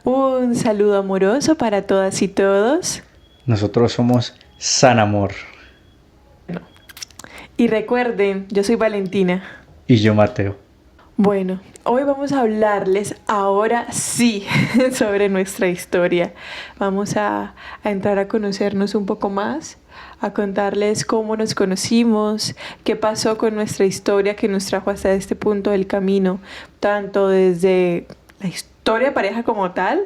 Un saludo amoroso para todas y todos. Nosotros somos San Amor. Y recuerden, yo soy Valentina. Y yo, Mateo. Bueno, hoy vamos a hablarles ahora sí sobre nuestra historia. Vamos a entrar a conocernos un poco más, a contarles cómo nos conocimos, qué pasó con nuestra historia que nos trajo hasta este punto del camino, tanto desde la historia de pareja como tal,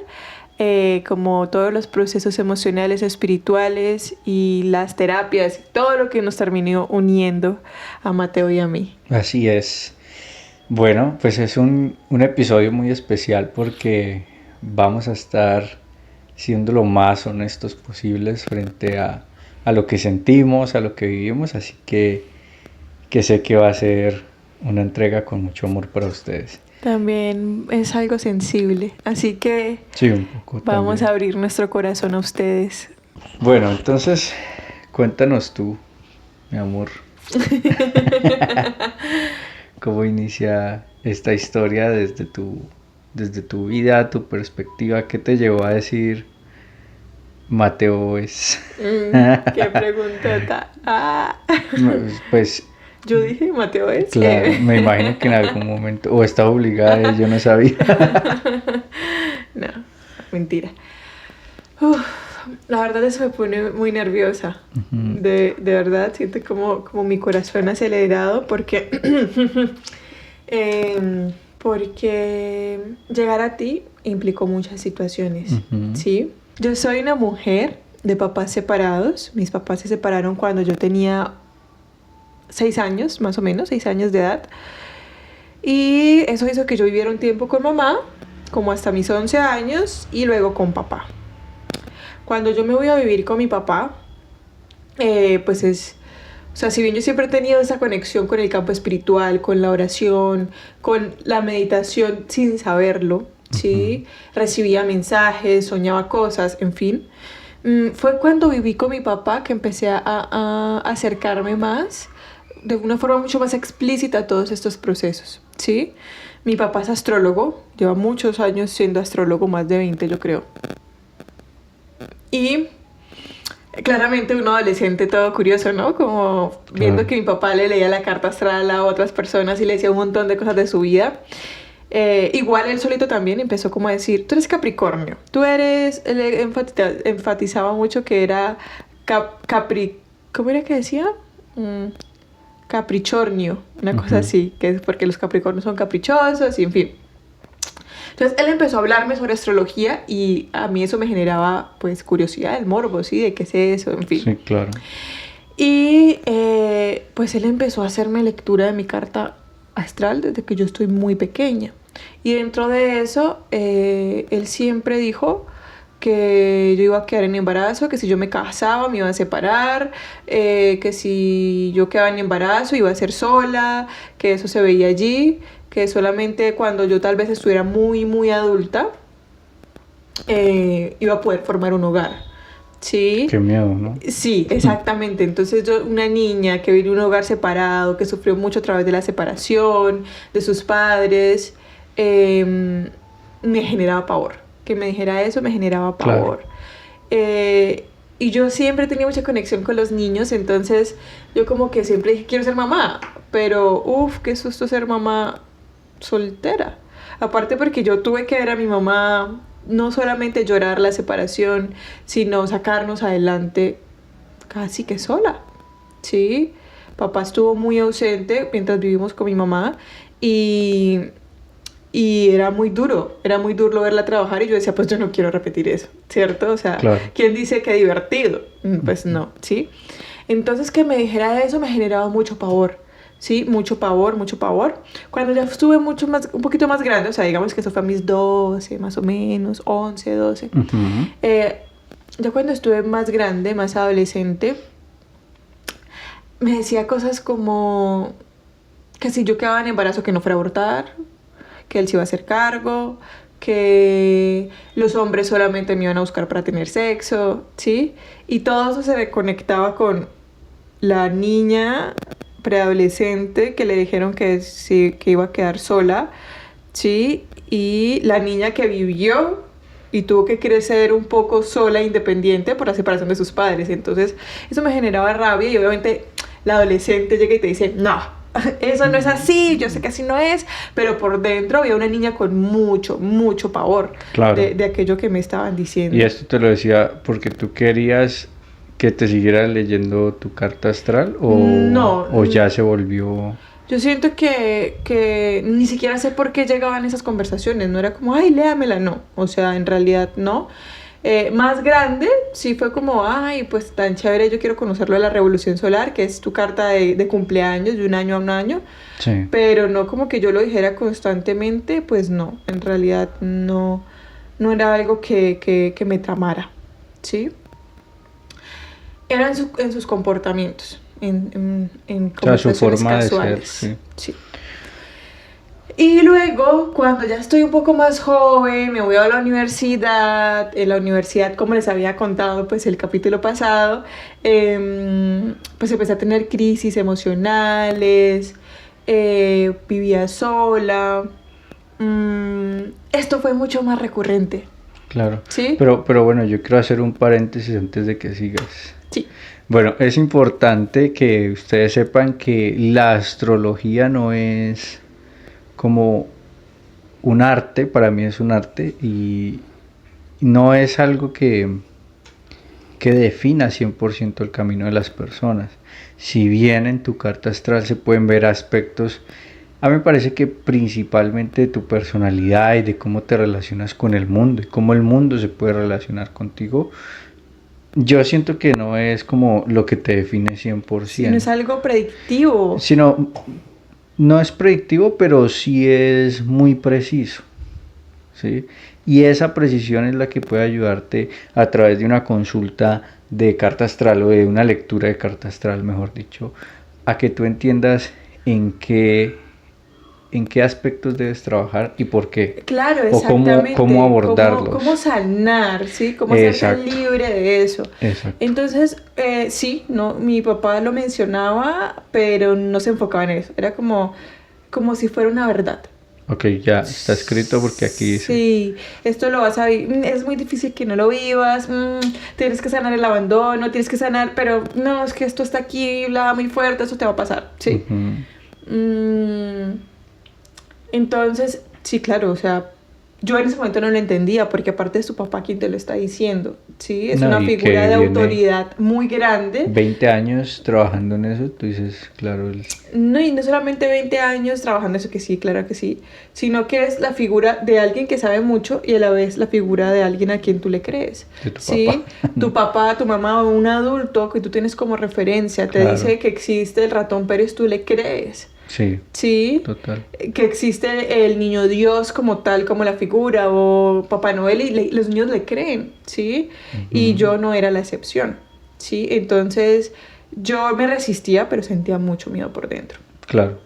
como todos los procesos emocionales, espirituales y las terapias, todo lo que nos terminó uniendo a Mateo y a mí. Así es. Bueno, pues es un episodio muy especial porque vamos a estar siendo lo más honestos posibles frente a lo que sentimos, a lo que vivimos, así que sé que va a ser una entrega con mucho amor para ustedes. También es algo sensible, así que Sí, un poco vamos también. a abrir nuestro corazón a ustedes. Bueno, entonces cuéntanos tú, mi amor, cómo inicia esta historia desde tu vida, tu perspectiva, ¿qué te llevó a decir Mateo es? Qué preguntota. Pues Yo dije, Mateo es. claro, me imagino que en algún momento, o estaba obligada, yo no sabía. No, mentira. Uf, la verdad eso me pone muy nerviosa. De verdad, siento como mi corazón acelerado porque, porque llegar a ti implicó muchas situaciones, ¿sí? Yo soy una mujer de papás separados. Mis papás se separaron cuando yo tenía 6 años, más o menos, 6 años de edad. Y eso hizo que yo viviera un tiempo con mamá, como hasta mis 11 años, y luego con papá. Cuando yo me voy a vivir con mi papá, pues es... O sea, si bien yo siempre he tenido esa conexión con el campo espiritual, con la oración, con la meditación sin saberlo, ¿sí? Recibía mensajes, soñaba cosas, en fin. Fue cuando viví con mi papá que empecé a acercarme más, de una forma mucho más explícita a todos estos procesos, ¿sí? Mi papá es astrólogo, lleva muchos años siendo astrólogo, más de 20 yo creo. Y claramente un adolescente todo curioso, ¿no? Como viendo que mi papá le leía la carta astral a otras personas y le decía un montón de cosas de su vida. Igual él solito también empezó como a decir, tú eres Capricornio, tú eres, él enfatizaba mucho que era ¿cómo era que decía? Capricornio, una cosa así, que es porque los Capricornios son caprichosos y en fin. Entonces él empezó a hablarme sobre astrología y a mí eso me generaba pues curiosidad, el morbo, ¿sí? De qué es eso, en fin. Sí, claro. Y pues él empezó a hacerme lectura de mi carta astral desde que yo estoy muy pequeña. Y dentro de eso, él siempre dijo que yo iba a quedar en embarazo, que si yo me casaba me iba a separar, que si yo quedaba en embarazo iba a ser sola, que eso se veía allí, que solamente cuando yo tal vez estuviera muy, muy adulta, iba a poder formar un hogar. ¿Sí? Qué miedo, ¿no? Sí, exactamente. Entonces yo, una niña que vive en un hogar separado, que sufrió mucho a través de la separación, de sus padres, me generaba pavor. Que me dijera eso me generaba pavor. Claro. Y yo siempre tenía mucha conexión con los niños, entonces yo como que siempre dije, quiero ser mamá, pero qué susto ser mamá soltera. Aparte porque yo tuve que ver a mi mamá no solamente llorar la separación, sino sacarnos adelante casi que sola, ¿sí? Papá estuvo muy ausente mientras vivimos con mi mamá y era muy duro verla trabajar y yo decía, pues yo no quiero repetir eso, ¿cierto? O sea, claro. ¿Quién dice que divertido? Pues no, ¿sí? Entonces que me dijera eso me generaba mucho pavor. Sí, mucho pavor, mucho pavor. Cuando ya estuve un poquito más grande, o sea, digamos que eso fue a mis 12, más o menos, 11, 12. Ya cuando estuve más grande, más adolescente, me decía cosas como que si yo quedaba en embarazo que no fuera a abortar, que él se iba a hacer cargo, que los hombres solamente me iban a buscar para tener sexo, ¿sí? Y todo eso se reconectaba con la niña preadolescente que le dijeron que iba a quedar sola, ¿sí? Y la niña que vivió y tuvo que crecer un poco sola, independiente por la separación de sus padres. Entonces, eso me generaba rabia y obviamente la adolescente llega y te dice, no, eso no es así, yo sé que así no es, pero por dentro había una niña con mucho, mucho pavor Claro. de aquello que me estaban diciendo. Y esto te lo decía porque tú querías que te siguiera leyendo tu carta astral No, o ya se volvió... yo siento que ni siquiera sé por qué llegaban esas conversaciones, no era como, ay, léamela, no, o sea, en realidad no. Más grande, sí fue como, ay, pues tan chévere, yo quiero conocerlo de la Revolución Solar, que es tu carta de cumpleaños de un año a un año, Sí, pero no como que yo lo dijera constantemente, pues no, en realidad no, no era algo que me tramara, ¿sí? Era en sus comportamientos, en o sea, su conversaciones forma de ser, casuales, sí. sí. Y luego, cuando ya estoy un poco más joven, me voy a la universidad. En la universidad, como les había contado, pues el capítulo pasado, pues empecé a tener crisis emocionales, vivía sola. Esto fue mucho más recurrente, Claro, ¿sí? pero bueno, yo quiero hacer un paréntesis antes de que sigas. Sí. Bueno, es importante que ustedes sepan que la astrología no es como un arte, para mí es un arte y no es algo que defina 100% el camino de las personas. Si bien en tu carta astral se pueden ver aspectos, a mí me parece que principalmente de tu personalidad y de cómo te relacionas con el mundo y cómo el mundo se puede relacionar contigo, yo siento que no es como lo que te define Sí, no es 100%, algo predictivo. sino no es predictivo, pero sí es muy preciso, ¿sí? Y esa precisión es la que puede ayudarte a través de una consulta de carta astral o de una lectura de carta astral, mejor dicho, a que tú entiendas en qué aspectos debes trabajar y por qué, Claro, o exactamente. cómo Cómo abordarlos. sanar, ¿sí? Cómo hacerte Exacto, libre de eso. exacto. Entonces, sí, no, mi papá lo mencionaba, pero no se enfocaba en eso. Era como si fuera una verdad. Ok, ya está escrito porque aquí dice. Sí, esto lo vas a vivir. Es muy difícil que no lo vivas. Tienes que sanar el abandono, tienes que sanar, pero no, es que esto está aquí, la muy fuerte, eso te va a pasar, ¿sí? Ujú. Mm, entonces, sí, claro, o sea, yo en ese momento no lo entendía, porque aparte de su papá quien te lo está diciendo, ¿sí? Es No, una y figura que de viene autoridad muy grande. 20 años trabajando en eso, tú dices, claro, No, y no solamente 20 años trabajando eso, que sí, claro que sí, sino que es la figura de alguien que sabe mucho y a la vez la figura de alguien a quien tú le crees, de tu papá. ¿sí? Tu papá, tu mamá o un adulto que tú tienes como referencia te Claro, dice que existe el ratón Pérez, tú le crees. sí, Sí, total. que existe el niño Dios como tal, como la figura, o Papá Noel, y los niños le creen, ¿sí? Y Ujú. yo no era la excepción, ¿sí? Entonces yo me resistía, pero sentía mucho miedo por dentro. Claro.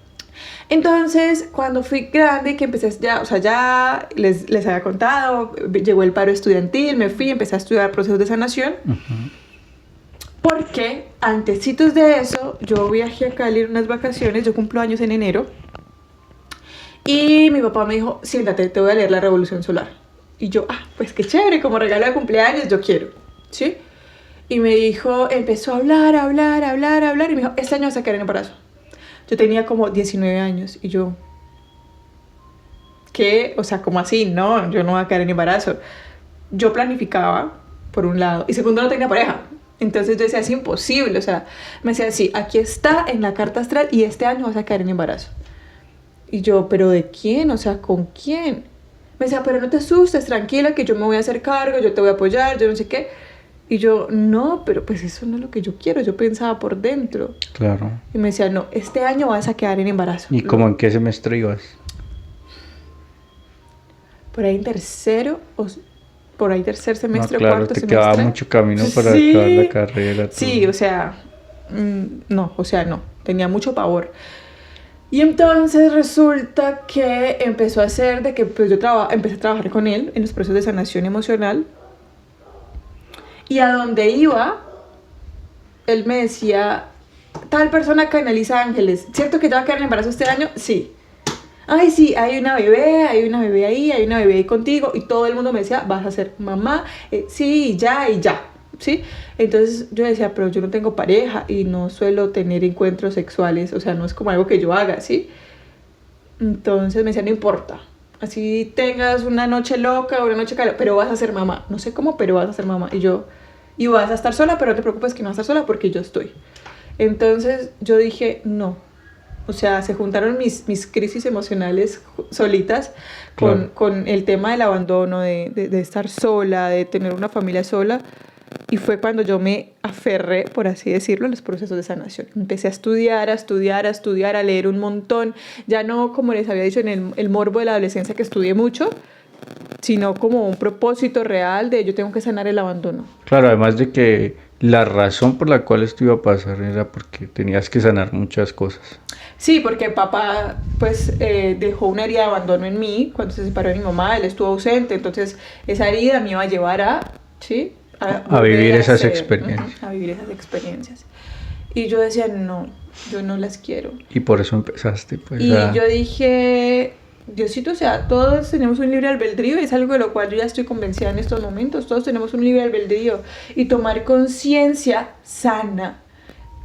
Entonces, cuando fui grande, que empecé ya, o sea, ya les había contado, llegó el paro estudiantil, me fui, empecé a estudiar procesos de sanación. Ujú. Porque antecitos de eso, yo viajé a Cali en unas vacaciones, yo cumplo años en enero, y mi papá me dijo, siéntate, te voy a leer La Revolución Solar. Y yo, pues qué chévere, como regalo de cumpleaños, yo quiero, ¿sí? Y me dijo, empezó a hablar, y me dijo, este año vas a quedar en embarazo. Yo tenía como 19 años, y yo, ¿qué? O sea, ¿cómo así? No, yo no voy a quedar en embarazo. Yo planificaba, por un lado, y segundo, no tenía pareja. Entonces yo decía, es imposible, o sea, me decía, sí, aquí está en la carta astral y este año vas a caer en embarazo. Y yo, ¿pero de quién? O sea, ¿con quién? Me decía, pero no te asustes, tranquila, que yo me voy a hacer cargo, yo te voy a apoyar, yo no sé qué. Y yo, no, pero pues eso no es lo que yo quiero, yo pensaba por dentro. Claro. Y me decía, no, este año vas a quedar en embarazo. ¿Y cómo en qué semestre ibas? Por ahí en tercero, por ahí tercer No, semestre o claro, cuarto te semestre. quedaba mucho camino para acabar la carrera. Sí, Todo. o sea, no, o sea, no, tenía mucho pavor. Y entonces resulta que empezó a hacer de que pues yo empecé a trabajar con él en los procesos de sanación emocional. Y a donde iba, él me decía, tal persona canaliza ángeles. ¿Cierto que ya va a quedar en embarazo este año? Sí. Ay, sí, hay una bebé ahí, hay una bebé ahí contigo. Y todo el mundo me decía, vas a ser mamá, sí, ya y ya, ¿sí? Entonces yo decía, pero yo no tengo pareja y no suelo tener encuentros sexuales, o sea, no es como algo que yo haga, ¿sí? Entonces me decía, no importa, así tengas una noche loca o una noche cara, pero vas a ser mamá. No sé cómo, pero vas a ser mamá. Y yo, y vas a estar sola, pero no te preocupes que no vas a estar sola porque yo estoy. Entonces yo dije, no. O sea, se juntaron mis crisis emocionales solitas Claro. con el tema del abandono, de estar sola, de tener una familia sola. Y fue cuando yo me aferré, por así decirlo, a los procesos de sanación. Empecé a estudiar, a estudiar, a estudiar, a leer un montón. Ya no, como les había dicho, en el morbo de la adolescencia que estudié mucho, sino como un propósito real de yo tengo que sanar el abandono. Claro, además de que la razón por la cual esto iba a pasar era porque tenías que sanar muchas cosas. Sí, porque papá pues dejó una herida de abandono en mí cuando se separó de mi mamá, él estuvo ausente, entonces esa herida me iba a llevar a, ¿sí? A A vivir volver a esas ser, experiencias. a vivir esas experiencias. Y yo decía, no, yo no las quiero. Y por eso empezaste, pues, Y yo dije, Diosito, o sea, todos tenemos un libre albedrío, es algo de lo cual yo ya estoy convencida en estos momentos, todos tenemos un libre albedrío. Y tomar conciencia sana,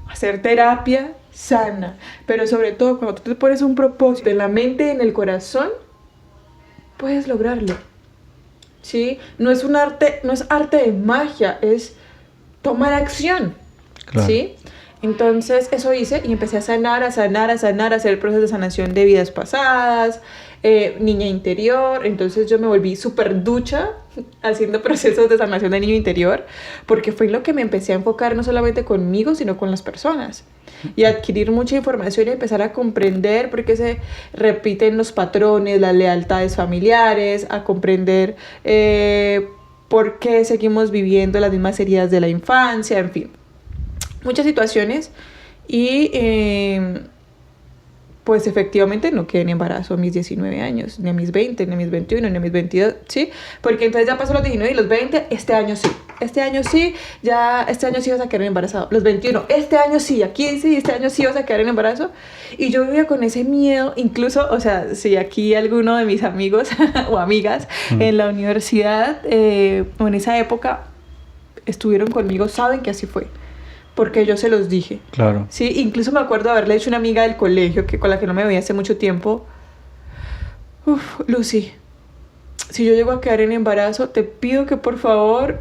hacer terapia sana, pero sobre todo cuando tú te pones un propósito en la mente y en el corazón, puedes lograrlo. ¿Sí? No es un arte, no es arte de magia, es tomar acción. claro. ¿Sí? Entonces eso hice y empecé a sanar, a sanar, a sanar, a hacer el proceso de sanación de vidas pasadas, niña interior. Entonces yo me volví súper ducha haciendo procesos de sanación de niño interior, porque fue en lo que me empecé a enfocar no solamente conmigo, sino con las personas. Y adquirir mucha información y empezar a comprender por qué se repiten los patrones, las lealtades familiares, a comprender por qué seguimos viviendo las mismas heridas de la infancia, en fin. Muchas situaciones y pues efectivamente no quedé en embarazo a mis 19 años, ni a mis 20, ni a mis 21, ni a mis 22, ¿sí? Porque entonces ya pasó los 19 y los 20, este año sí, ya este año sí vas a quedar embarazado, los 21, este año sí, aquí sí, este año sí vas a quedar en embarazo. Y yo vivía con ese miedo, incluso, o sea, si aquí alguno de mis amigos o amigas en la universidad o en esa época estuvieron conmigo, saben que así fue. Porque yo se los dije. Claro. Sí, incluso me acuerdo haberle dicho a una amiga del colegio que con la que no me veía hace mucho tiempo, Lucy, si yo llego a quedar en embarazo, te pido que por favor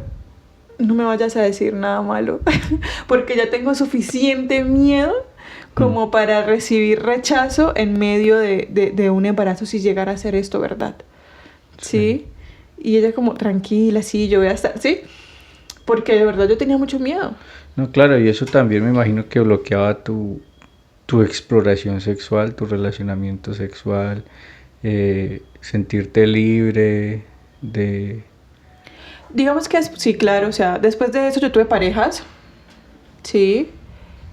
no me vayas a decir nada malo, porque ya tengo suficiente miedo como para recibir rechazo en medio de un embarazo si llegara a ser esto, ¿verdad? ¿Sí? Y ella como, tranquila, sí, yo voy a estar, ¿sí? Porque de verdad yo tenía mucho miedo. No, claro, y eso también me imagino que bloqueaba tu exploración sexual, tu relacionamiento sexual, sentirte libre de... Digamos que sí, claro, o sea, después de eso yo tuve parejas, sí,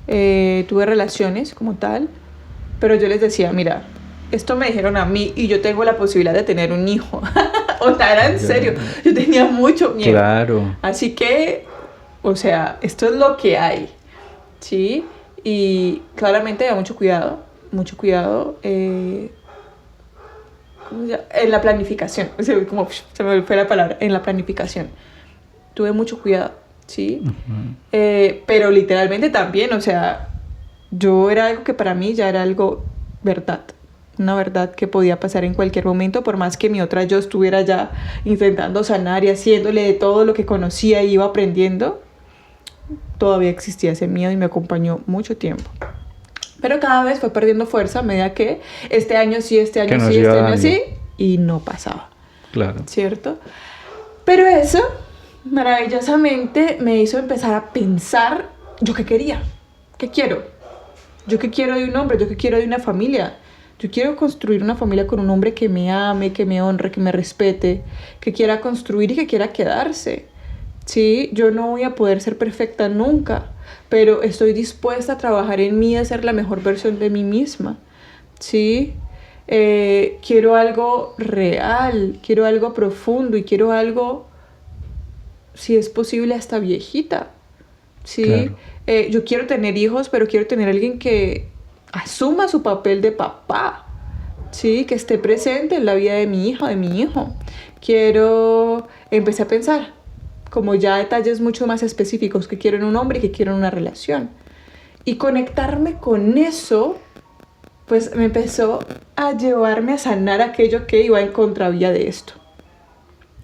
tuve relaciones como tal, pero yo les decía, mira, esto me dijeron a mí y yo tengo la posibilidad de tener un hijo. O sea, era en serio, yo tenía mucho miedo. Claro. Así que, o sea, esto es lo que hay, ¿sí? Y claramente había mucho cuidado, en la planificación, como se me fue la palabra, en la planificación. Tuve mucho cuidado, ¿sí? Pero literalmente también, o sea, yo era algo que para mí ya era algo verdad. Una verdad que podía pasar en cualquier momento, por más que mi otra yo estuviera ya intentando sanar y haciéndole de todo lo que conocía y iba aprendiendo, todavía existía ese miedo y me acompañó mucho tiempo. Pero cada vez fue perdiendo fuerza a medida que este año sí, este año sí, este año sí, y no pasaba. Claro. ¿Cierto? Pero eso, maravillosamente, me hizo empezar a pensar, ¿yo qué quería? ¿Qué quiero? ¿Yo qué quiero de un hombre? ¿Yo qué quiero de una familia? Yo quiero construir una familia con un hombre que me ame, que me honre, que me respete, que quiera construir y que quiera quedarse. Sí, yo no voy a poder ser perfecta nunca, pero estoy dispuesta a trabajar en mí, a ser la mejor versión de mí misma. Sí, quiero algo real, quiero algo profundo y quiero algo, si es posible, hasta viejita. Sí, claro. Yo quiero tener hijos, pero quiero tener alguien que asuma su papel de papá, ¿sí? Que esté presente en la vida de mi hija, de mi hijo. Empecé a pensar como ya detalles mucho más específicos que quiero en un hombre y que quiero en una relación. Y conectarme con eso, pues me empezó a llevarme a sanar aquello que iba en contravía de esto.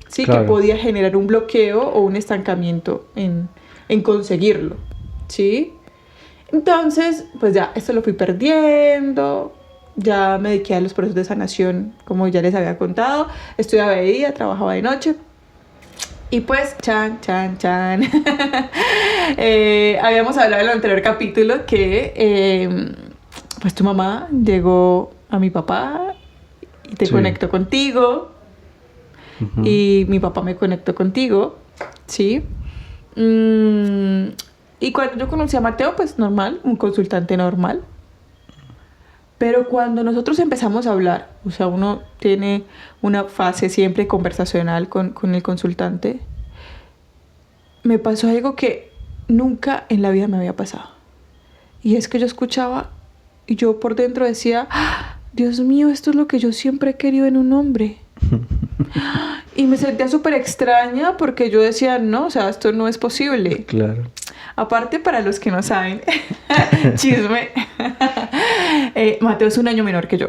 Sí, Claro. que podía generar un bloqueo o un estancamiento en conseguirlo, ¿sí? Entonces, pues ya, esto lo fui perdiendo, ya me dediqué a los procesos de sanación, como ya les había contado, estudiaba de día, trabajaba de noche, y pues, chan. Habíamos hablado en el anterior capítulo que, pues tu mamá llegó a mi papá y te Sí. conectó contigo, Ujú. y mi papá me conectó contigo, ¿sí? Y cuando yo conocí a Mateo, pues normal, un consultante normal. Pero cuando nosotros empezamos a hablar, o sea, uno tiene una fase siempre conversacional con el consultante, me pasó algo que nunca en la vida me había pasado. Y es que yo escuchaba y yo por dentro decía, ¡ah! Dios mío, esto es lo que yo siempre he querido en un hombre. Y me sentía súper extraña porque yo decía, no, o sea, esto no es posible. Claro. Aparte, para los que no saben, chisme, Mateo es un año menor que yo.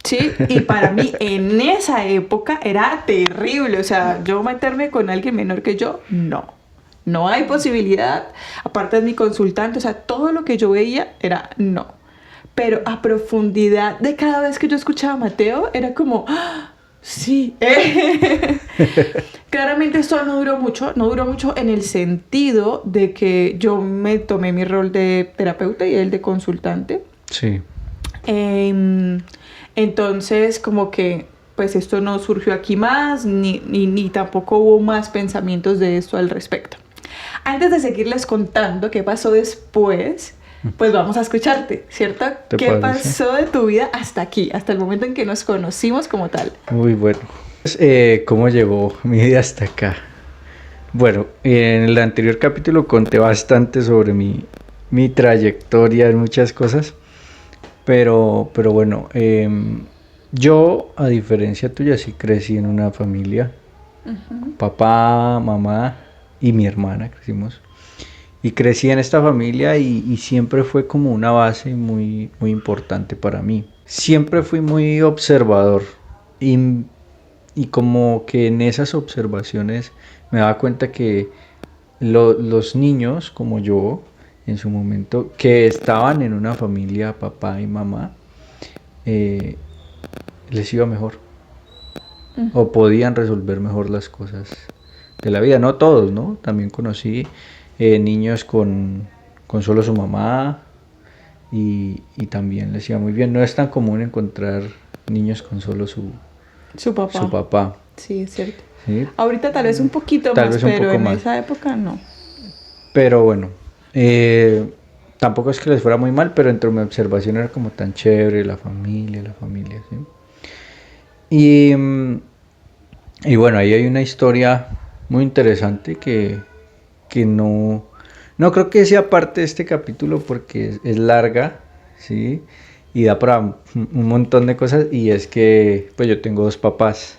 Sí, y para mí en esa época era terrible. O sea, yo meterme con alguien menor que yo, no. No hay posibilidad. Aparte es mi consultante, o sea, todo lo que yo veía era no. Pero a profundidad de cada vez que yo escuchaba a Mateo, era como, ¡ah! Sí. Claramente esto no duró mucho en el sentido de que yo me tomé mi rol de terapeuta y él de consultante. Sí. Entonces, como que, pues esto no surgió aquí más, ni tampoco hubo más pensamientos de esto al respecto. Antes de seguirles contando qué pasó después, pues vamos a escucharte, ¿cierto? ¿Te ¿Qué parece? pasó de tu vida hasta aquí, hasta el momento en que nos conocimos como tal? Muy bueno. Pues, ¿cómo llegó mi vida hasta acá? Bueno, en el anterior capítulo conté bastante sobre mi trayectoria en muchas cosas, pero bueno, yo, a diferencia tuya, sí crecí en una familia, papá, mamá y mi hermana crecimos. Y crecí en esta familia y siempre fue como una base muy, muy importante para mí. Siempre fui muy observador y como que en esas observaciones me daba cuenta que los niños como yo, en su momento, que estaban en una familia, papá y mamá, les iba mejor o podían resolver mejor las cosas de la vida. No todos, ¿no? También conocí niños con solo su mamá y también les iba muy bien. No es tan común encontrar niños con solo su papá. Sí, es cierto. ¿Sí? Ahorita tal vez un poquito Tal más, vez un pero poco en más. esa época no. Pero bueno, tampoco es que les fuera muy mal, pero entre mi observación era como tan chévere la familia, ¿sí? Y bueno, ahí hay una historia muy interesante que no creo que sea parte de este capítulo porque es larga, ¿sí? Y da para un montón de cosas y es que pues yo tengo dos papás.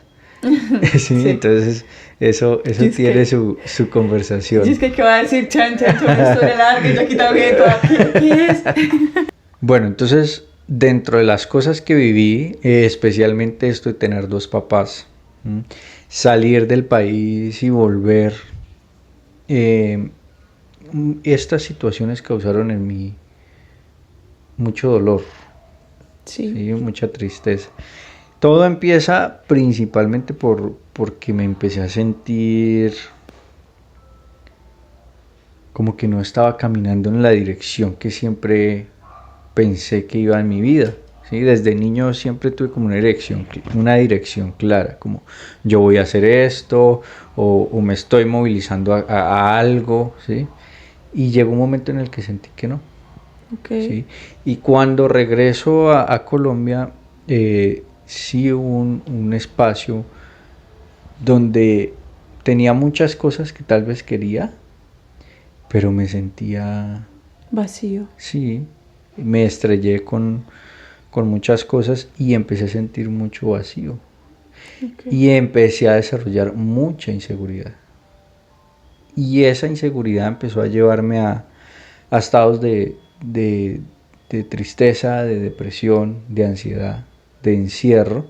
Sí, Sí. entonces eso Y es tiene que- su conversación. Y es que, ¿qué va a decir Chan? Una historia larga y yo aquí también toda, ¿qué es? Bueno, entonces dentro de las cosas que viví, especialmente esto de tener dos papás, salir del país y volver, estas situaciones causaron en mí mucho dolor, Sí. ¿sí? Mucha tristeza. Todo empieza principalmente porque me empecé a sentir como que no estaba caminando en la dirección que siempre pensé que iba en mi vida. ¿Sí? Desde niño siempre tuve como una dirección clara, como yo voy a hacer esto o me estoy movilizando a algo, ¿sí? Y llegó un momento en el que sentí que no. Okay. ¿Sí? Y cuando regreso a Colombia, sí hubo un espacio donde tenía muchas cosas que tal vez quería, pero me sentía Vacío. sí, me estrellé con con muchas cosas y empecé a sentir mucho vacío. Okay. Y empecé a desarrollar mucha inseguridad. Y esa inseguridad empezó a llevarme a estados de tristeza, de depresión, de ansiedad, de encierro.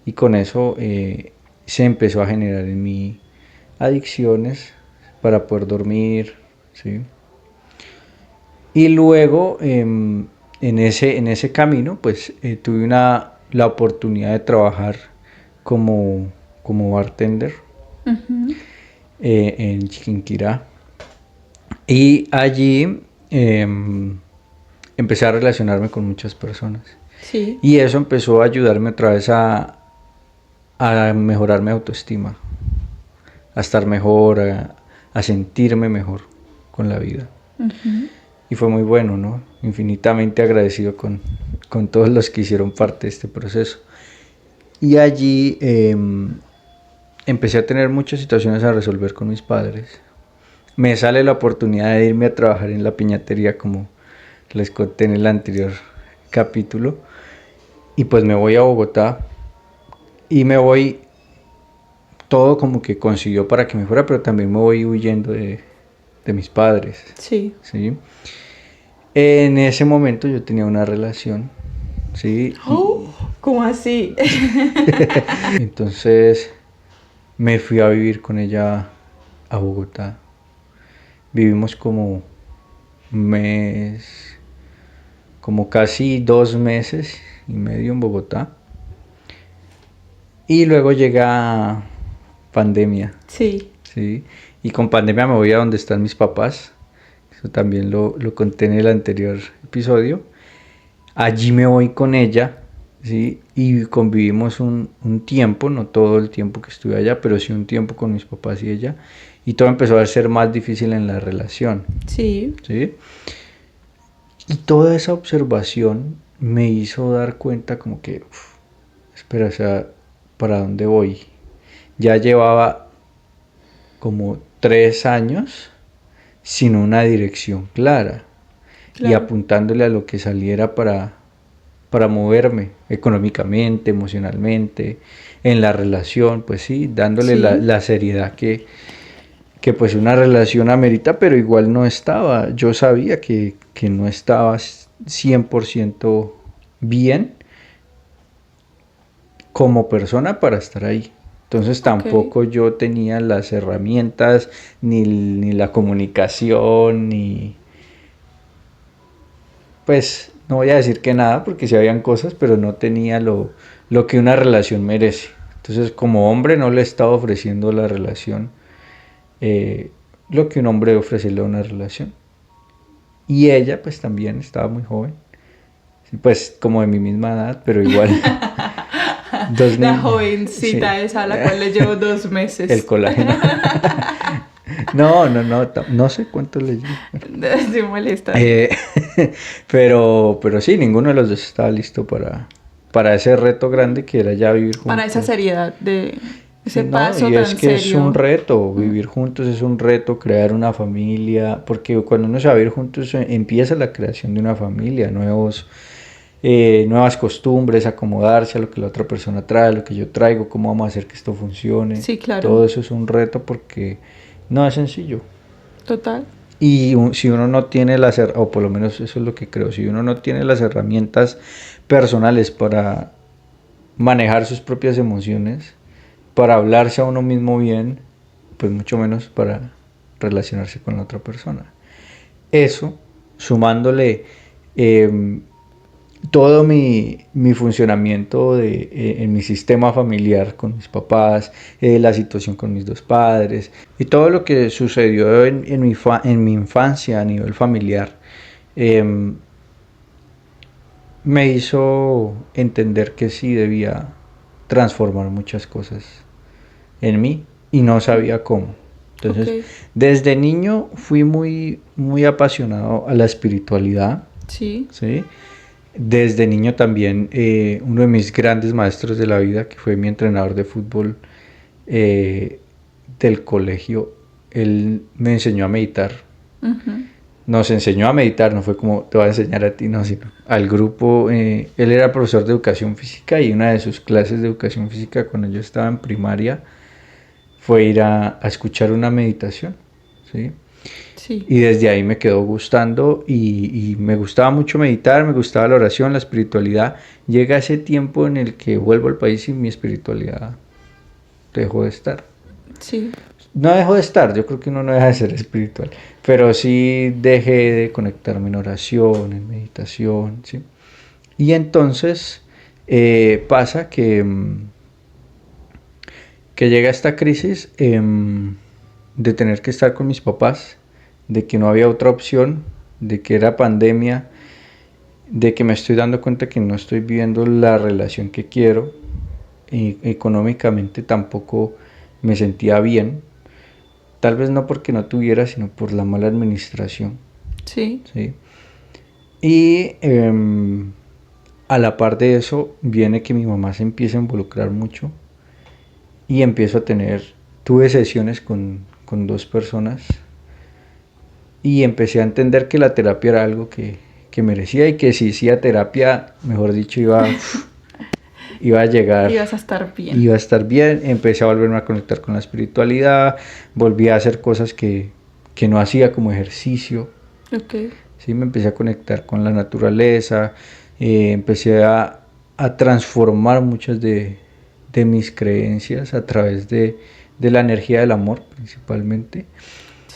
Y con eso se empezó a generar en mí adicciones para poder dormir, ¿sí? Y luego en ese camino pues tuve la oportunidad de trabajar como bartender en Chiquinquirá. Y allí empecé a relacionarme con muchas personas. Sí. Y eso empezó a ayudarme otra vez a mejorar mi autoestima, a estar mejor, a sentirme mejor con la vida. Y fue muy bueno, ¿no? Infinitamente agradecido con todos los que hicieron parte de este proceso. Y allí empecé a tener muchas situaciones a resolver con mis padres. Me sale la oportunidad de irme a trabajar en la piñatería, como les conté en el anterior capítulo. Y pues me voy a Bogotá y me voy, todo como que consiguió para que me fuera, pero también me voy huyendo de mis padres. Sí. ¿Sí? En ese momento yo tenía una relación, ¿sí? ¿Cómo así? Entonces me fui a vivir con ella a Bogotá. Vivimos como como casi 2 meses y medio en Bogotá. Y luego llega pandemia. Sí. ¿Sí? Y con pandemia me voy a donde están mis papás. Eso también lo conté en el anterior episodio. Allí me voy con ella, ¿sí? Y convivimos un tiempo, no todo el tiempo que estuve allá, pero sí un tiempo con mis papás y ella. Y todo empezó a ser más difícil en la relación. Sí. ¿Sí? Y toda esa observación me hizo dar cuenta como que, espera, o sea, ¿para dónde voy? Ya llevaba como 3 años sin una dirección clara. Claro. Y apuntándole a lo que saliera para moverme económicamente, emocionalmente, en la relación, pues sí, dándole Sí. la seriedad que pues una relación amerita, pero igual no estaba, yo sabía que no estaba 100% bien como persona para estar ahí. Entonces tampoco yo tenía las herramientas, ni la comunicación, pues no voy a decir que nada, porque sí habían cosas, pero no tenía lo que una relación merece. Entonces como hombre no le estaba ofreciendo la relación lo que un hombre debe ofrecerle a una relación. Y ella pues también estaba muy joven, pues como de mi misma edad, pero igual. La jovencita sí. Esa a la cual le llevo 2 meses. El colágeno. No sé cuánto le llevo. Estoy molesta. Pero sí, ninguno de los dos estaba listo para ese reto grande que era ya vivir juntos. Para esa seriedad de ese sí, paso y tan es que serio. Es un reto, vivir juntos es un reto, crear una familia, porque cuando uno se va a vivir juntos empieza la creación de una familia, nuevas costumbres, acomodarse a lo que la otra persona trae, lo que yo traigo, cómo vamos a hacer que esto funcione. Sí, claro. Todo eso es un reto porque no es sencillo. Total. Y si uno no tiene o por lo menos eso es lo que creo, si uno no tiene las herramientas personales para manejar sus propias emociones, para hablarse a uno mismo bien, pues mucho menos para relacionarse con la otra persona. Eso, sumándole todo mi funcionamiento en mi sistema familiar con mis papás, la situación con mis 2 padres y todo lo que sucedió en mi infancia a nivel familiar, me hizo entender que sí debía transformar muchas cosas en mí y no sabía cómo. Entonces, desde niño fui muy, muy apasionado a la espiritualidad. Sí. ¿Sí? Desde niño también uno de mis grandes maestros de la vida, que fue mi entrenador de fútbol del colegio, él me enseñó a meditar. nos enseñó a meditar, no fue como te voy a enseñar a ti, no, sino al grupo. Él era profesor de educación física y una de sus clases de educación física cuando yo estaba en primaria fue ir a escuchar una meditación, ¿sí? Sí. Y desde ahí me quedó gustando y me gustaba mucho meditar, me gustaba la oración, la espiritualidad. Llega ese tiempo en el que vuelvo al país y mi espiritualidad dejó de estar. Sí. No dejó de estar, yo creo que uno no deja de ser espiritual, pero sí dejé de conectarme en oración, en meditación, ¿sí? Y entonces pasa que llega esta crisis de tener que estar con mis papás, de que no había otra opción, de que era pandemia, de que me estoy dando cuenta que no estoy viviendo la relación que quiero y económicamente tampoco me sentía bien, tal vez no porque no tuviera, sino por la mala administración. Sí. ¿Sí? Y a la par de eso viene que mi mamá se empieza a involucrar mucho y empiezo a tuve sesiones con 2 personas y empecé a entender que la terapia era algo que merecía y que si hacía terapia, mejor dicho, iba a llegar. Ibas a estar bien. Iba a estar bien, empecé a volverme a conectar con la espiritualidad, volví a hacer cosas que no hacía como ejercicio. Ok. Sí, me empecé a conectar con la naturaleza, empecé a transformar muchas de mis creencias a través de la energía del amor principalmente.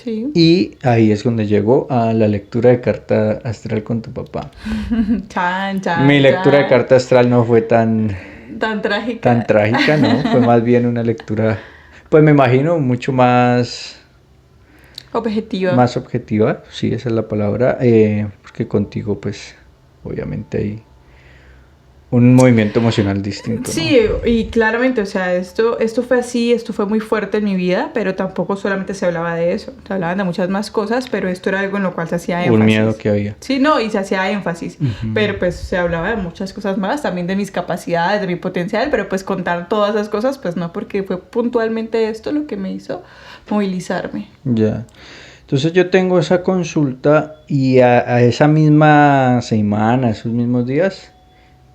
Sí. Y ahí es donde llegó a la lectura de carta astral con tu papá. Mi lectura de carta astral no fue tan trágica, ¿no? Fue más bien una lectura, pues me imagino, mucho más objetiva. Más objetiva, sí, esa es la palabra, porque contigo, pues, obviamente hay un movimiento emocional distinto, Sí, ¿no? y claramente, o sea, esto fue así, esto fue muy fuerte en mi vida, pero tampoco solamente se hablaba de eso, se hablaban de muchas más cosas, pero esto era algo en lo cual se hacía énfasis. Un miedo que había. Sí, no, y se hacía énfasis, Uh-huh. pero pues se hablaba de muchas cosas más, también de mis capacidades, de mi potencial, pero pues contar todas esas cosas, pues no, porque fue puntualmente esto lo que me hizo movilizarme. Ya. Entonces yo tengo esa consulta y a esa misma semana, esos mismos días,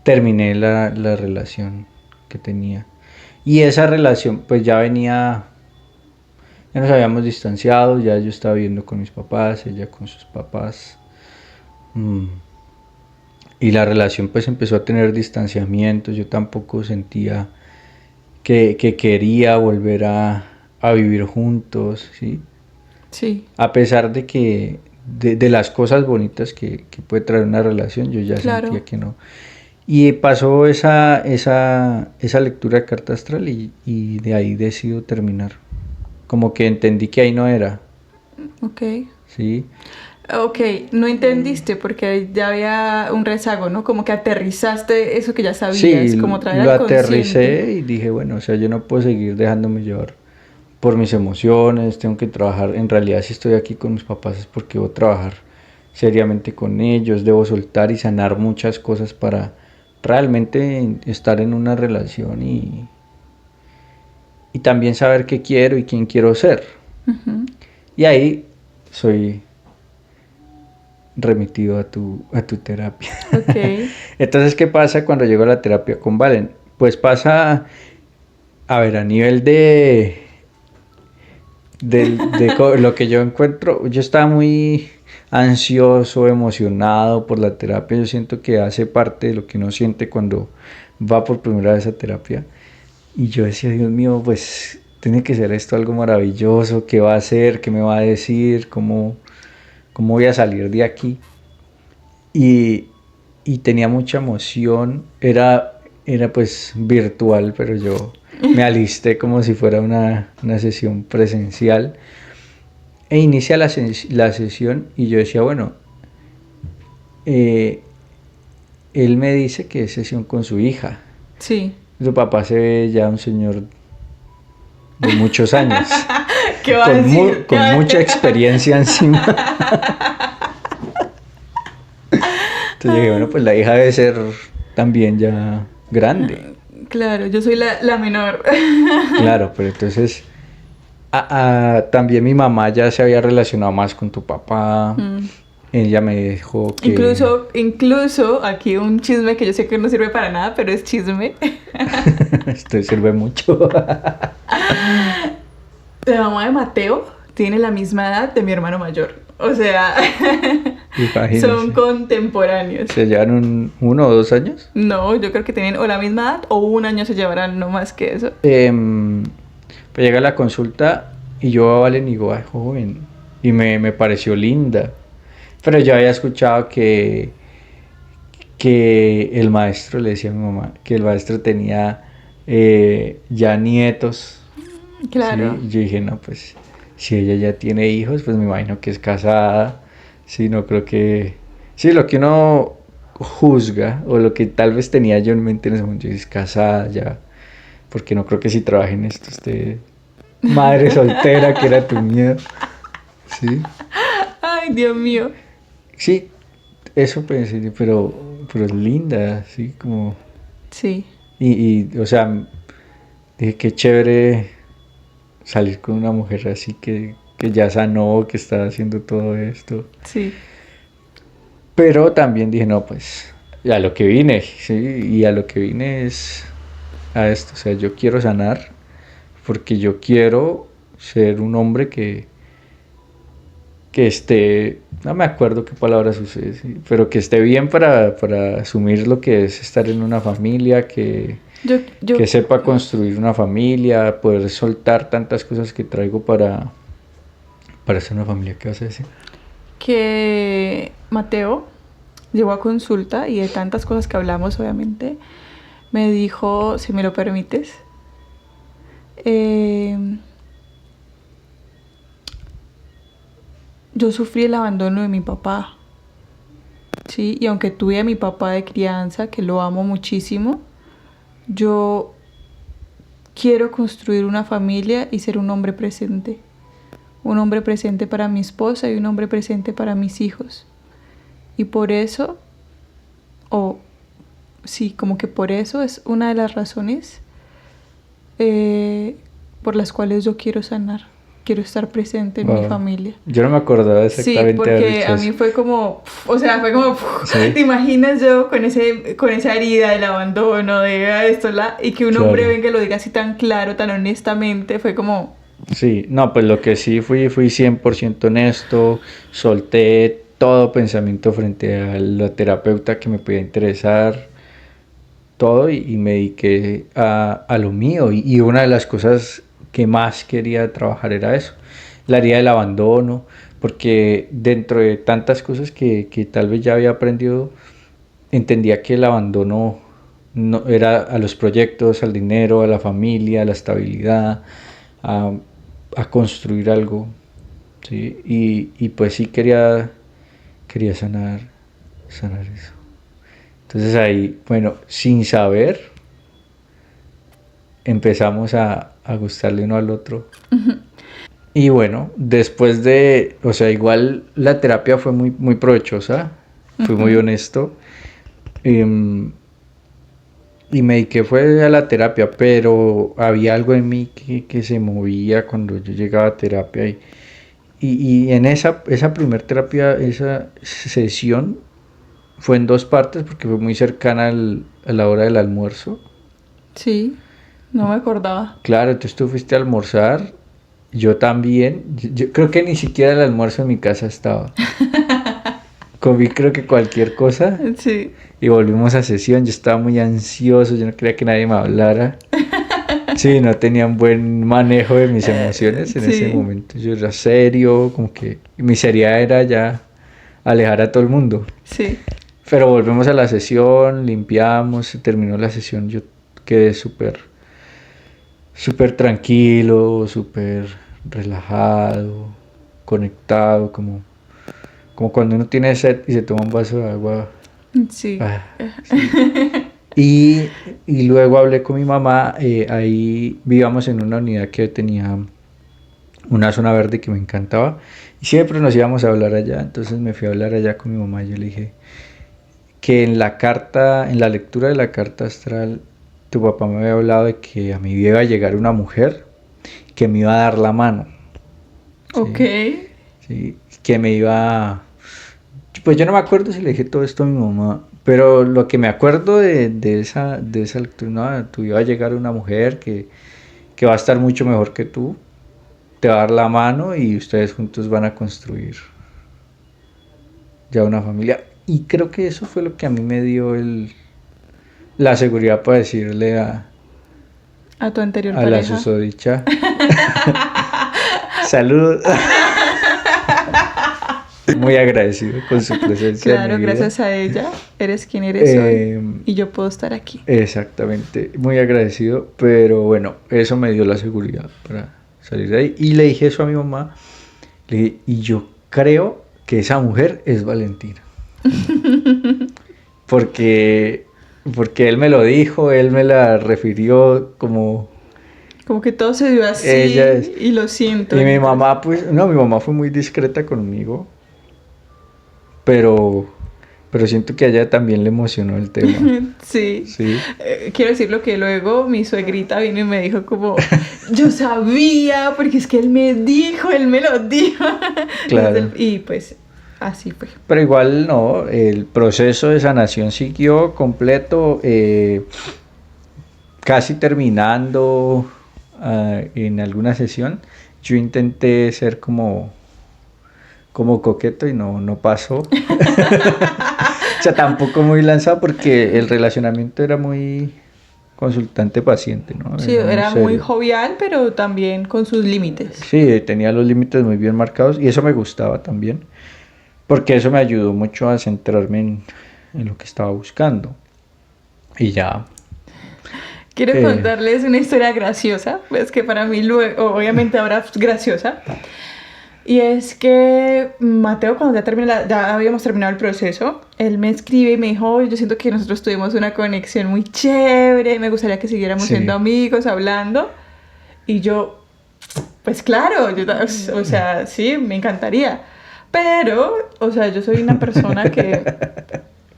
terminé la relación que tenía. Y esa relación pues ya nos habíamos distanciado, ya yo estaba viviendo con mis papás, ella con sus papás. Y la relación pues empezó a tener distanciamientos, yo tampoco sentía que quería volver a vivir juntos, ¿sí? Sí. A pesar de que de las cosas bonitas que puede traer una relación, yo ya sentía que no. Y pasó esa lectura de carta astral y de ahí decido terminar. Como que entendí que ahí no era. Ok. Sí. Ok, no entendiste porque ya había un rezago, ¿no? Como que aterrizaste eso que ya sabías, Sí, como traer lo al consciente. aterricé y dije, bueno, o sea, yo no puedo seguir dejándome llevar por mis emociones, tengo que trabajar. En realidad, si estoy aquí con mis papás es porque debo trabajar seriamente con ellos, debo soltar y sanar muchas cosas para realmente estar en una relación y también saber qué quiero y quién quiero ser. Uh-huh. Y ahí soy remitido a tu terapia. Okay. Entonces, ¿qué pasa cuando llego a la terapia con Valen? Pues pasa, a ver, a nivel de lo que yo encuentro, yo estaba muy ansioso, emocionado por la terapia. Yo siento que hace parte de lo que uno siente cuando va por primera vez a terapia. Y yo decía, Dios mío, pues tiene que ser esto algo maravilloso. ¿Qué va a hacer? ¿Qué me va a decir? ¿Cómo voy a salir de aquí? Y tenía mucha emoción. Era pues virtual, pero yo me alisté como si fuera una sesión presencial. E inicia la sesión y yo decía, bueno, él me dice que es sesión con su hija. Sí. Su papá se ve ya un señor de muchos años. ¿Qué va a decir? Con mucha experiencia encima. Entonces dije, bueno, pues la hija debe ser también ya grande. Claro, yo soy la menor. Claro, pero entonces también mi mamá ya se había relacionado más con tu papá. ella me dijo que... Incluso aquí un chisme que yo sé que no sirve para nada, pero es chisme. Esto sirve mucho. La mamá de Mateo tiene la misma edad de mi hermano mayor. O sea, son contemporáneos. ¿Se llevan 1 o 2 años? No, yo creo que tienen o la misma edad o 1 año se llevarán, no más que eso. Pues llega la consulta y yo a Valen digo, ay, joven, y me pareció linda. Pero yo había escuchado que el maestro, le decía a mi mamá, que el maestro tenía ya nietos. Claro. Sí, yo dije, no, pues si ella ya tiene hijos, pues me imagino que es casada. Sí, no creo que... Sí, lo que uno juzga, o lo que tal vez tenía yo en mente en ese momento, es casada ya. Porque no creo que si trabaje en esto esté madre soltera, que era tu miedo. Sí. Ay, Dios mío. Sí, eso pensé, pero es linda, sí, como... Sí. O sea, dije, qué chévere salir con una mujer así que ya sanó, que está haciendo todo esto. Sí. Pero también dije, no, pues, a lo que vine, sí, y a lo que vine es a esto, o sea, yo quiero sanar porque yo quiero ser un hombre que esté, no me acuerdo qué palabras usé, sí, pero que esté bien para asumir lo que es estar en una familia, que sepa construir una familia, poder soltar tantas cosas que traigo para hacer una familia. ¿Qué vas a decir? Que Mateo llegó a consulta y de tantas cosas que hablamos, obviamente, me dijo, si me lo permites, yo sufrí el abandono de mi papá, ¿sí? Y aunque tuve a mi papá de crianza, que lo amo muchísimo, yo quiero construir una familia y ser un hombre presente. Un hombre presente para mi esposa y un hombre presente para mis hijos. Y por eso, sí, como que por eso es una de las razones por las cuales yo quiero sanar. Quiero estar presente en mi familia. Yo no me acordaba exactamente. Sí, porque a mí fue como, ¿sí? ¿Te imaginas yo con esa herida del abandono, de esto, y que un hombre venga y lo diga así tan claro, tan honestamente? Fue como... Sí, no, pues lo que sí fui 100% honesto, solté todo pensamiento frente a la terapeuta que me podía interesar, todo, y me dediqué a lo mío, y una de las cosas que más quería trabajar era eso, la herida del abandono, porque dentro de tantas cosas que tal vez ya había aprendido, entendía que el abandono no era a los proyectos, al dinero, a la familia, a la estabilidad, a construir algo, ¿sí? Y pues sí quería sanar eso. Entonces ahí, bueno, sin saber, empezamos a gustarle uno al otro. Uh-huh. Y bueno, después de, o sea, igual la terapia fue muy, muy provechosa, fui muy honesto. Y me dediqué fue a la terapia, pero había algo en mí que se movía cuando yo llegaba a terapia. Y en esa primer terapia, esa sesión, fue en 2 partes porque fue muy cercana a la hora del almuerzo. Sí, no me acordaba. Claro, entonces tú fuiste a almorzar, yo también. Yo creo que ni siquiera el almuerzo en mi casa estaba. Comí creo que cualquier cosa. Sí. Y volvimos a sesión, yo estaba muy ansioso, yo no quería que nadie me hablara. Sí, no tenía un buen manejo de mis emociones en ese momento. Yo era serio, como que mi seriedad era ya alejar a todo el mundo. Sí. Pero volvemos a la sesión, limpiamos, se terminó la sesión, yo quedé súper tranquilo, súper relajado, conectado, como cuando uno tiene sed y se toma un vaso de agua. Sí. Sí. Y luego hablé con mi mamá, ahí vivíamos en una unidad que tenía una zona verde que me encantaba y siempre nos íbamos a hablar allá, entonces me fui a hablar allá con mi mamá y yo le dije que en la lectura de la carta astral, tu papá me había hablado de que a mi vida iba a llegar una mujer que me iba a dar la mano. Ok. Sí, que me iba Pues yo no me acuerdo si le dije todo esto a mi mamá, pero lo que me acuerdo de esa lectura, no, tú iba a llegar una mujer que va a estar mucho mejor que tú, te va a dar la mano y ustedes juntos van a construir ya una familia. Y creo que eso fue lo que a mí me dio la seguridad para decirle A tu anterior a la pareja. susodicha. Salud. Muy agradecido con su presencia en Claro, mi vida. gracias a ella eres quien eres hoy y yo puedo estar aquí. Exactamente, muy agradecido, pero bueno, eso me dio la seguridad para salir de ahí. Y le dije eso a mi mamá, le dije, y yo creo que esa mujer es Valentina. Porque él me lo dijo, él me la refirió como Como que todo se dio así ella es. y lo siento. Y mi entonces. mamá, pues, no, mi mamá fue muy discreta conmigo, pero siento que a ella también le emocionó el tema. Sí. Sí. Quiero decir lo que luego mi suegrita vino y me dijo como, yo sabía, porque es que él me dijo, él me lo dijo. Claro. Y pues así fue. Pero igual no, el proceso de sanación siguió completo, casi terminando en alguna sesión. Yo intenté ser como coqueto y no pasó. O sea, tampoco muy lanzado porque el relacionamiento era muy consultante-paciente, ¿no? Sí, era muy serio. jovial, pero también con sus límites. Sí, tenía los límites muy bien marcados y eso me gustaba también, porque eso me ayudó mucho a centrarme en lo que estaba buscando. Y ya. Quiero contarles una historia graciosa, pues que para mí luego, obviamente ahora es graciosa. Y es que Mateo, cuando ya habíamos terminado el proceso, él me escribe y me dijo, yo siento que nosotros tuvimos una conexión muy chévere, me gustaría que siguiéramos siendo amigos, hablando. Y yo, pues claro, o sea, sí, me encantaría. Pero, o sea, yo soy una persona que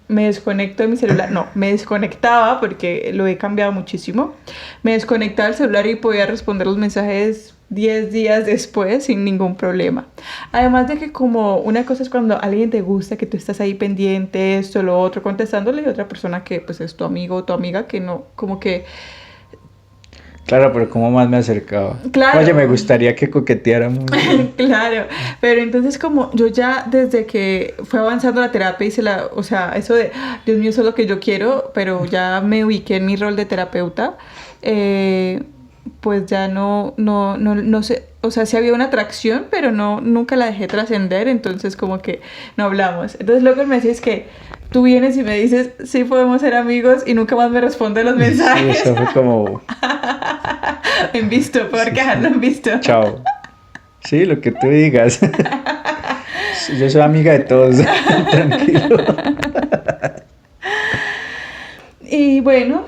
me desconecto de mi celular. No, me desconectaba porque lo he cambiado muchísimo. Me desconectaba del celular y podía responder los mensajes 10 días después sin ningún problema. Además de que como una cosa es cuando alguien te gusta, que tú estás ahí pendiente, esto, lo otro, contestándole, y otra persona que pues es tu amigo o tu amiga que no, como que... Claro, pero ¿cómo más me acercaba? Claro. Oye, me gustaría que coqueteáramos. Claro, pero entonces como yo ya desde que fue avanzando la terapia hice o sea, eso de, Dios mío, eso es lo que yo quiero, pero ya me ubiqué en mi rol de terapeuta, pues ya no sé, o sea, sí había una atracción, pero nunca la dejé trascender, entonces como que no hablamos. Entonces luego él me decía, es que tú vienes y me dices, sí podemos ser amigos y nunca más me responde los mensajes. Sí, eso fue como... En visto, por quejarlo en visto. Chao. Sí, lo que tú digas. Yo soy amiga de todos. Tranquilo. Y bueno,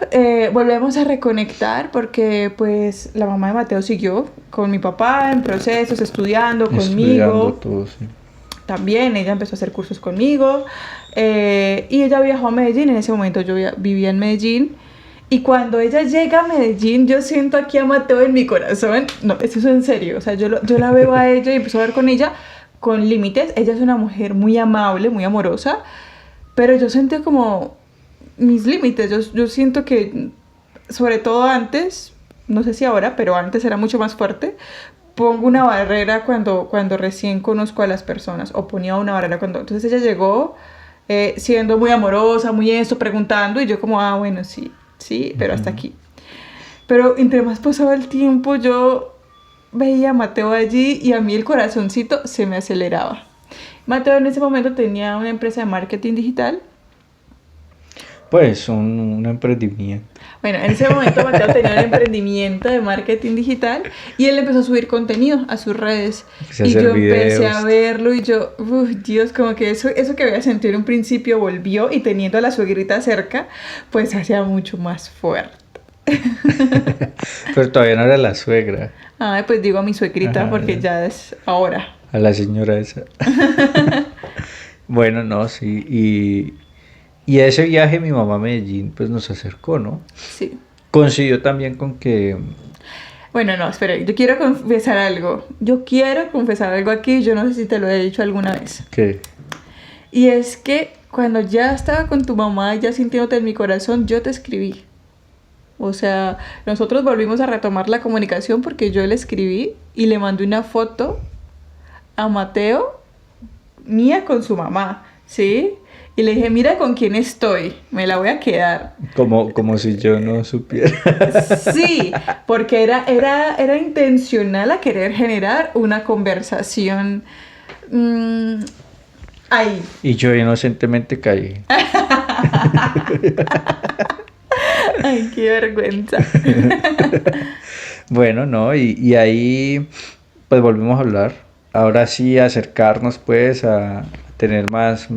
volvemos a reconectar porque pues la mamá de Mateo siguió con mi papá en procesos, estudiando conmigo. Todo, sí. También ella empezó a hacer cursos conmigo y ella viajó a Medellín. En ese momento yo vivía en Medellín. Y cuando ella llega a Medellín, yo siento aquí a Mateo en mi corazón. No, eso es en serio. O sea, yo la veo a ella y empiezo a hablar con ella con límites. Ella es una mujer muy amable, muy amorosa. Pero yo sentí como mis límites. Yo siento que, sobre todo antes, no sé si ahora, pero antes era mucho más fuerte. Pongo una barrera cuando recién conozco a las personas. O ponía una barrera cuando... Entonces ella llegó siendo muy amorosa, muy esto, preguntando. Y yo como, bueno, sí, pero hasta aquí. Pero entre más pasaba el tiempo, yo veía a Mateo allí y a mí el corazoncito se me aceleraba. Mateo en ese momento tenía una empresa de marketing digital. Pues un emprendimiento. Bueno, en ese momento Mateo tenía un emprendimiento de marketing digital y él empezó a subir contenido a sus redes. Y yo empecé a verlo y yo, Dios, como que eso que había sentido en un principio volvió y teniendo a la suegrita cerca, pues hacía mucho más fuerte. Pero todavía no era la suegra. Ay, pues digo a mi suegrita. Ajá, porque ya es ahora. A la señora esa. Bueno, no, sí. Y ese viaje mi mamá a Medellín pues nos acercó, ¿no? Sí. Coincidió también con que... Bueno, no, espera, yo quiero confesar algo. Yo no sé si te lo he dicho alguna vez. ¿Qué? Y es que cuando ya estaba con tu mamá, ya sintiéndote en mi corazón, yo te escribí. O sea, nosotros volvimos a retomar la comunicación porque yo le escribí y le mandé una foto a Mateo, mía con su mamá, ¿sí? Y le dije, mira con quién estoy, me la voy a quedar. Como si yo no supiera. Sí, porque era intencional a querer generar una conversación ahí. Y yo inocentemente caí. Ay, qué vergüenza. Bueno, ¿no? Y ahí pues volvimos a hablar. Ahora sí acercarnos pues a tener más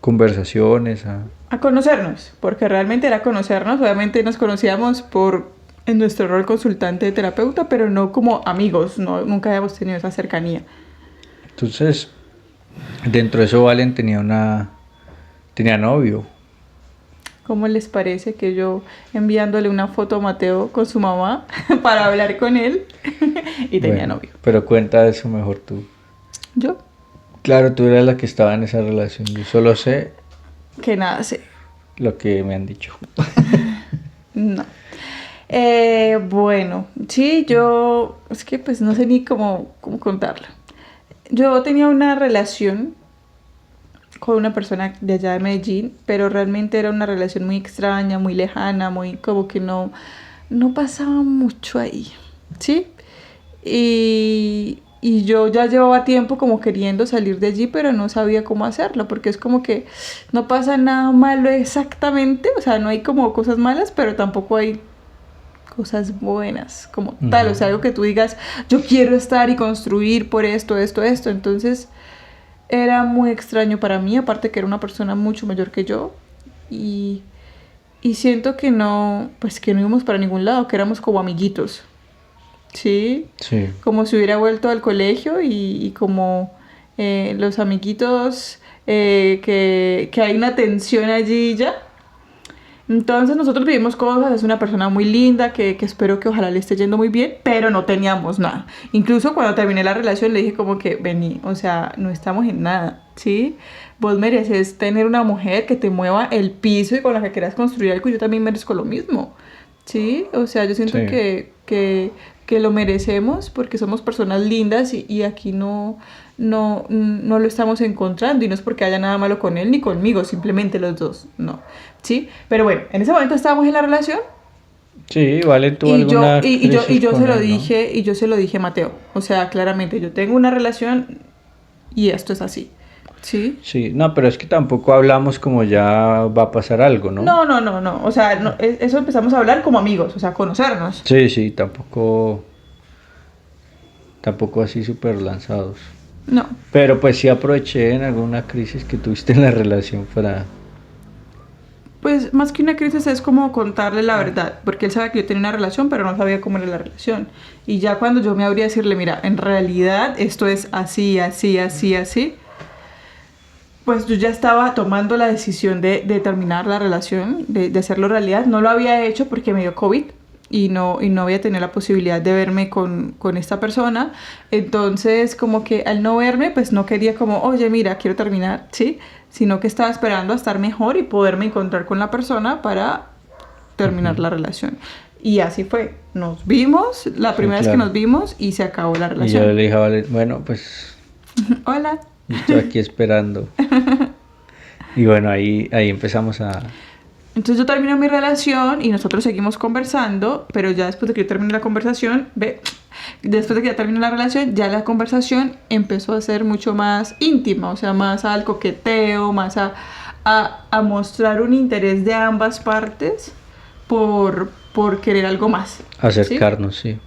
conversaciones. A conocernos, porque realmente era conocernos. Obviamente nos conocíamos en nuestro rol consultante de terapeuta, pero no como amigos, no, nunca habíamos tenido esa cercanía. Entonces, dentro de eso Valen tenía novio. ¿Cómo les parece que yo enviándole una foto a Mateo con su mamá para hablar con él y tenía Bueno, novio? pero cuenta eso mejor tú. Yo, Claro, tú eras la que estaba en esa relación. Yo solo sé que nada sé. lo que me han dicho. No. Bueno, sí, yo, es que pues no sé ni cómo contarlo. Yo tenía una relación con una persona de allá de Medellín, pero realmente era una relación muy extraña, muy lejana, muy como que no pasaba mucho ahí, ¿sí? Y yo ya llevaba tiempo como queriendo salir de allí, pero no sabía cómo hacerlo, porque es como que no pasa nada malo exactamente, o sea, no hay como cosas malas, pero tampoco hay cosas buenas como tal, o sea, algo que tú digas, yo quiero estar y construir por esto, esto, entonces era muy extraño para mí, aparte que era una persona mucho mayor que yo y, y siento que no, pues que no íbamos para ningún lado, que éramos como amiguitos, ¿sí? Sí. Como si hubiera vuelto al colegio y como los amiguitos que hay una tensión allí y ya. Entonces nosotros vivimos cosas, es una persona muy linda que espero que ojalá le esté yendo muy bien, pero no teníamos nada. Incluso cuando terminé la relación le dije como que vení, o sea, no estamos en nada, ¿sí? Vos mereces tener una mujer que te mueva el piso y con la que quieras construir algo, y yo también merezco lo mismo, ¿sí? O sea, yo siento Sí. que lo merecemos porque somos personas lindas y aquí no lo estamos encontrando y no es porque haya nada malo con él ni conmigo, simplemente los dos, no, ¿sí? Pero bueno, en ese momento estábamos en la relación Sí, Valen tuvo y yo, alguna y crisis yo se con lo él, ¿no? dije, y yo se lo dije a Mateo, o sea, claramente yo tengo una relación y esto es así, ¿sí? Sí, no, pero es que tampoco hablamos como ya va a pasar algo, ¿no? No, o sea, eso empezamos a hablar como amigos, o sea, conocernos. Sí, sí, tampoco así súper lanzados. No, Pero pues sí aproveché en alguna crisis que tuviste en la relación para... pues más que una crisis es como contarle la verdad, porque él sabe que yo tenía una relación, pero no sabía cómo era la relación. Y ya cuando yo me abría a decirle, mira, en realidad esto es así, así, así, así, pues yo ya estaba tomando la decisión de terminar la relación, de hacerlo realidad. No lo había hecho porque me dio COVID y no había tenido la posibilidad de verme con esta persona. Entonces, como que al no verme, pues no quería como, oye, mira, quiero terminar, ¿sí? Sino que estaba esperando a estar mejor y poderme encontrar con la persona para terminar la relación. Y así fue. Nos vimos, la Sí, primera vez que claro. nos vimos y se acabó la Y yo relación. le dije a Valen, bueno, pues Hola. yo estoy aquí esperando. Y bueno, ahí empezamos a... Entonces yo termino mi relación y nosotros seguimos conversando, pero ya después de que yo terminé la conversación, después de que ya terminé la relación, ya la conversación empezó a ser mucho más íntima, o sea, más al coqueteo, más a mostrar un interés de ambas partes por querer algo más. ¿Sí? acercarnos, sí.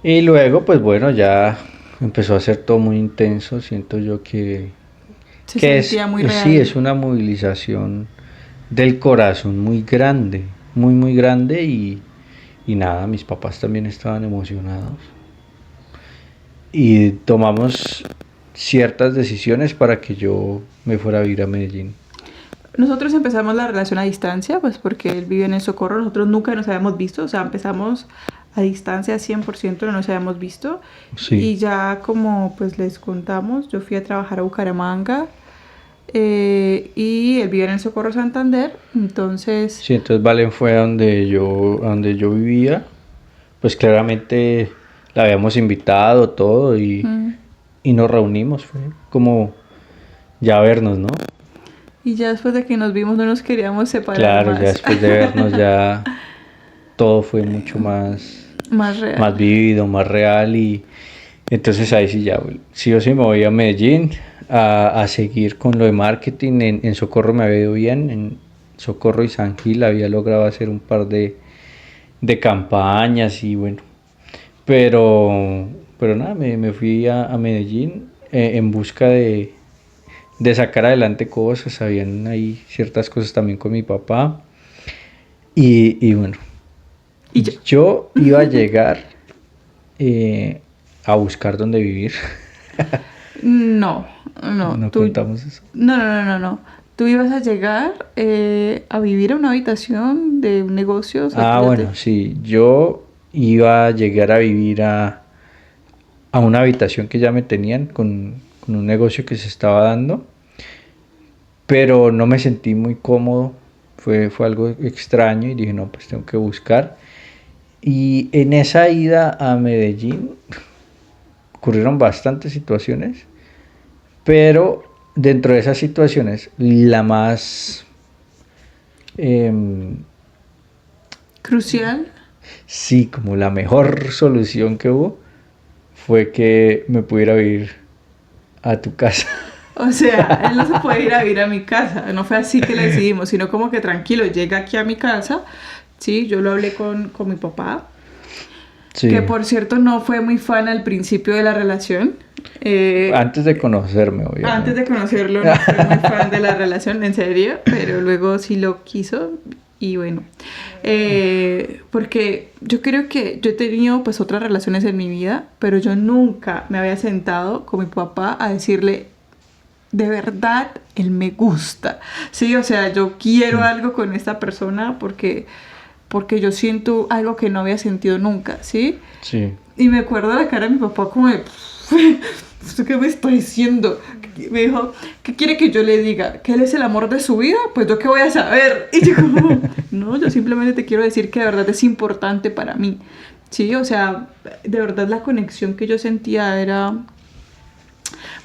Y luego, pues bueno, ya empezó a ser todo muy intenso. Siento yo Se que sentía muy sí, real. es una movilización del corazón muy grande, muy grande y nada, mis papás también estaban emocionados. Y tomamos ciertas decisiones para que yo me fuera a vivir a Medellín. Nosotros empezamos la relación a distancia, pues porque él vive en el Socorro, nosotros nunca nos habíamos visto, o sea, empezamos a distancia 100%, no nos habíamos visto. Sí, Y ya como pues les contamos, yo fui a trabajar a Bucaramanga y él vive en el Socorro Santander, entonces... Sí, entonces Valen fue a donde yo vivía. Pues claramente la habíamos invitado todo y nos reunimos. Fue como ya vernos, ¿no? Y ya después de que nos vimos no nos queríamos separar Claro, más. ya después de vernos ya todo fue mucho más, Más real. más vivido, más real y entonces ahí sí ya, sí o sí me voy a Medellín a seguir con lo de marketing. En Socorro me había ido bien, en Socorro y San Gil había logrado hacer un par de campañas y bueno, pero nada, me fui a Medellín en busca de sacar adelante cosas, habían ahí ciertas cosas también con mi papá y bueno, Y yo. yo iba a llegar a buscar dónde vivir. No, no. No Tú, contamos eso. no. Tú ibas a llegar a vivir a una habitación de un negocio. O sea, Ah, tú ya bueno, sí, yo iba a llegar a vivir a una habitación que ya me tenían con un negocio que se estaba dando, pero no me sentí muy cómodo, fue algo extraño y dije, no, pues tengo que buscar. Y en esa ida a Medellín ocurrieron bastantes situaciones, pero dentro de esas situaciones, la más, em, Crucial. sí, como la mejor solución que hubo, fue que me pudiera ir a tu casa. O sea, él no se puede ir a vivir a mi casa. No fue así que le decidimos, sino como que tranquilo, llega aquí a mi casa. Sí, yo lo hablé con mi papá. Sí. Que por cierto no fue muy fan al principio de la relación. Antes de conocerme, obviamente. Antes de conocerlo no fue muy fan de la relación, en serio, pero luego sí lo quiso y bueno, porque yo creo que yo he tenido pues otras relaciones en mi vida, pero yo nunca me había sentado con mi papá a decirle, de verdad, él me gusta, sí, o sea, yo quiero algo con esta persona porque yo siento algo que no había sentido nunca, ¿sí? Sí. Y me acuerdo de la cara de mi papá como de... ¿Esto qué me está diciendo? Me dijo, ¿qué quiere que yo le diga? ¿Que él es el amor de su vida? Pues yo qué voy a saber. Y yo como, no, yo simplemente te quiero decir que de verdad es importante para mí. Sí, o sea, de verdad la conexión que yo sentía era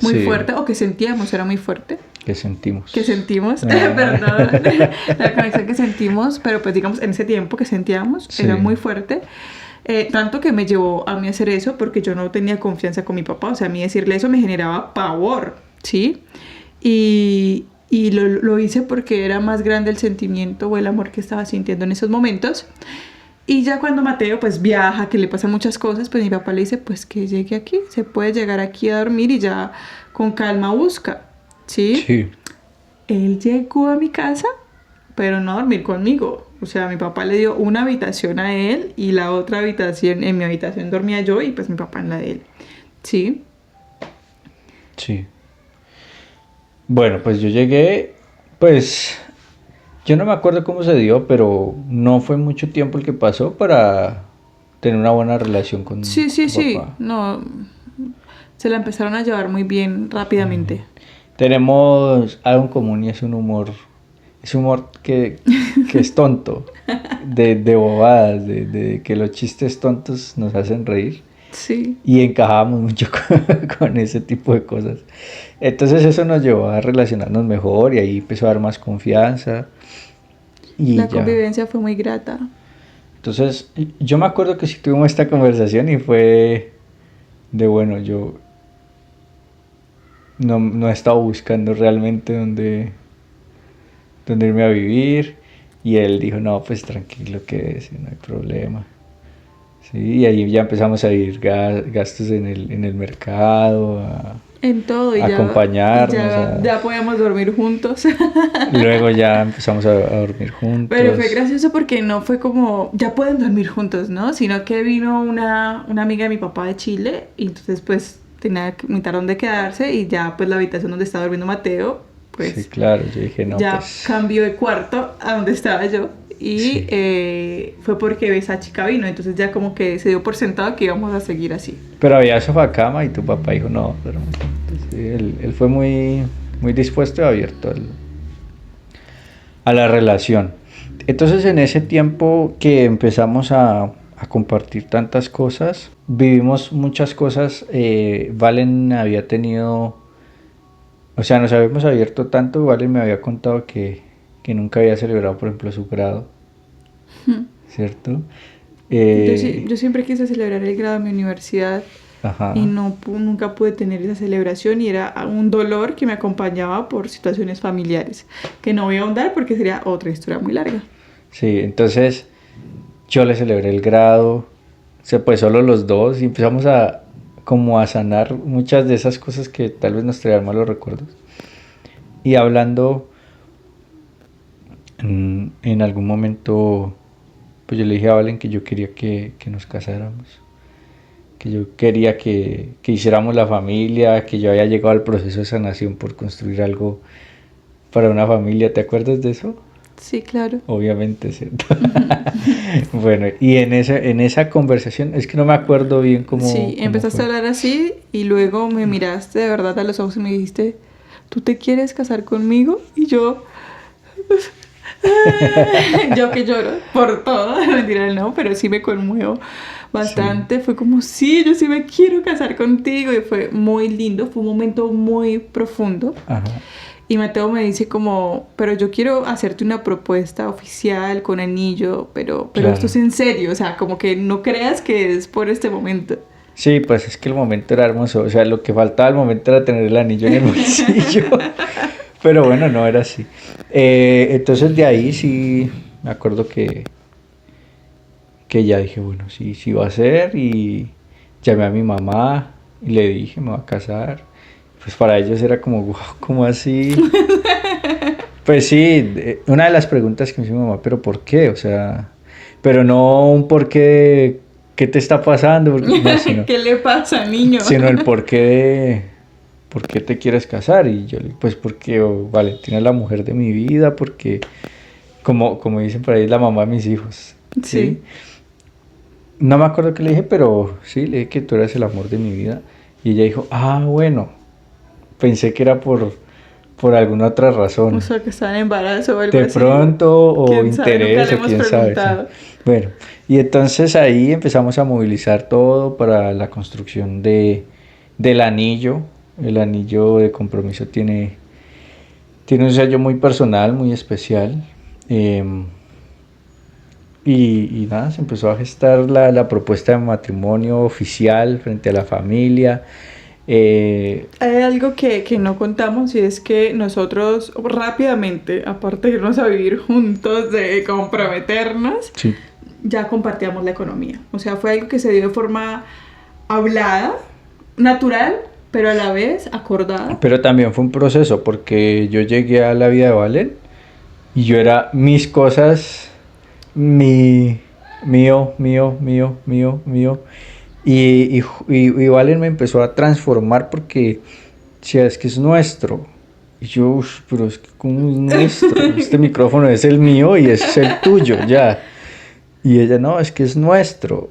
muy Sí. fuerte, o que sentíamos era muy fuerte. Que sentimos. Que sentimos, perdón, la conexión que sentimos, pero pues digamos en ese tiempo que sentíamos Sí. era muy fuerte. Tanto que me llevó a mí a hacer eso porque yo no tenía confianza con mi papá. O sea, a mí decirle eso me generaba pavor, ¿sí? Y lo hice porque era más grande el sentimiento o el amor que estaba sintiendo en esos momentos. Y ya cuando Mateo pues viaja, que le pasan muchas cosas, pues mi papá le dice pues que llegue aquí. Se puede llegar aquí a dormir y ya con calma busca, ¿sí? Sí. Él llegó a mi casa, pero no a dormir conmigo. O sea, mi papá le dio una habitación a él y la otra habitación, en mi habitación dormía yo y pues mi papá en la de él. ¿Sí? Sí. Bueno, pues yo llegué, pues yo no me acuerdo cómo se dio, pero no fue mucho tiempo el que pasó para tener una buena relación con Sí, tu papá. no, se la empezaron a llevar muy bien rápidamente. Tenemos algo en común y es un humor que es tonto, de bobadas, de que los chistes tontos nos hacen reír. Sí. Y encajábamos mucho con ese tipo de cosas. Entonces eso nos llevó a relacionarnos mejor y ahí empezó a dar más confianza. Y La ya. convivencia fue muy grata. Entonces yo me acuerdo que sí tuvimos esta conversación y fue de bueno, yo no he estado buscando realmente dónde irme a vivir. Y él dijo, no, pues tranquilo que es, no hay problema. Sí, y ahí ya empezamos a ir gastos en el mercado, En todo y acompañarnos. ya podíamos dormir juntos. Luego ya empezamos a dormir juntos. Pero fue gracioso porque no fue como, ya pueden dormir juntos, ¿no? Sino que vino una amiga de mi papá de Chile y entonces pues necesitaron de quedarse y ya pues la habitación donde estaba durmiendo Mateo, pues Sí, claro, yo dije, no, ya pues... cambió de cuarto a donde estaba yo. Y Sí. fue porque esa chica vino, entonces ya como que se dio por sentado que íbamos a seguir así. Pero había sofá cama y tu papá dijo, no, pero... Sí, él fue muy muy dispuesto y abierto a la relación. Entonces en ese tiempo que empezamos a compartir tantas cosas, vivimos muchas cosas. Valen había tenido, o sea, nos habíamos abierto tanto. Valen me había contado que nunca había celebrado, por ejemplo, su grado, ¿cierto? Yo siempre quise celebrar el grado de mi universidad Ajá. y nunca pude tener esa celebración, y era un dolor que me acompañaba por situaciones familiares, que no voy a ahondar porque sería otra historia muy larga. Sí, entonces yo le celebré el grado, o sea, pues solo los dos, y empezamos a como a sanar muchas de esas cosas que tal vez nos traían malos recuerdos. Y hablando en algún momento, pues yo le dije a Valen que yo quería que nos casáramos, que yo quería que hiciéramos la familia, que yo había llegado al proceso de sanación por construir algo para una familia. ¿Te acuerdas de eso? Sí, claro. Obviamente, ¿cierto? Bueno, y en esa conversación, es que no me acuerdo bien Sí, cómo empezaste a fue. hablar así y luego me miraste de verdad a los ojos y me dijiste, ¿tú te quieres casar conmigo? Y yo, yo que lloro por todo, mentira, no, pero sí me conmuevo Sí, bastante. Fue como, sí, yo sí me quiero casar contigo, y fue muy lindo, fue un momento muy profundo. ajá, Y Mateo me dice como, pero yo quiero hacerte una propuesta oficial con anillo, pero esto claro. es en serio, o sea, como que no creas que es por este momento. Sí, pues es que el momento era hermoso, o sea, lo que faltaba al momento era tener el anillo en el bolsillo, pero bueno, no era así. Entonces de ahí sí, me acuerdo que ya dije, bueno, sí, sí va a ser, y llamé a mi mamá y le dije, me voy a casar. Pues para ellos era como, wow, ¿cómo así? Pues sí, una de las preguntas que me hizo mi mamá, pero ¿por qué? O sea, pero no un por qué, ¿qué te está pasando? No, ¿Qué le pasa, niño? sino el por qué por qué te quieres casar. Y yo le digo, pues porque Valentina es la mujer de mi vida, porque como dicen por ahí, es la mamá de mis hijos, ¿sí? Sí. No me acuerdo qué le dije, pero sí, le dije que tú eres el amor de mi vida. Y ella dijo, ah, bueno, pensé que era por alguna otra O razón. sea, que está en embarazo o algo De así. pronto, o ¿Quién sabe? Nunca interés, le o hemos quién sabe, sí. preguntado. Bueno, y entonces ahí empezamos a movilizar todo para la construcción del anillo. El anillo de compromiso tiene un sello muy personal, muy especial. em, y nada, se empezó a gestar la propuesta de matrimonio oficial frente a la familia. Hay algo que no contamos, y es que nosotros rápidamente, aparte de irnos a vivir juntos, de comprometernos, Sí. ya compartíamos la economía. O sea, fue algo que se dio de forma hablada, natural, pero a la vez acordada. Pero también fue un proceso porque yo llegué a la vida de Valen y yo era mis cosas, mi, mío, mío, mío, mío, mío. Y Valen me empezó a transformar porque, si es que es nuestro. Y yo, "Ush, pero es que ¿cómo es nuestro? Este micrófono es el mío y ese es el tuyo, ya". Y ella, no, es que es nuestro,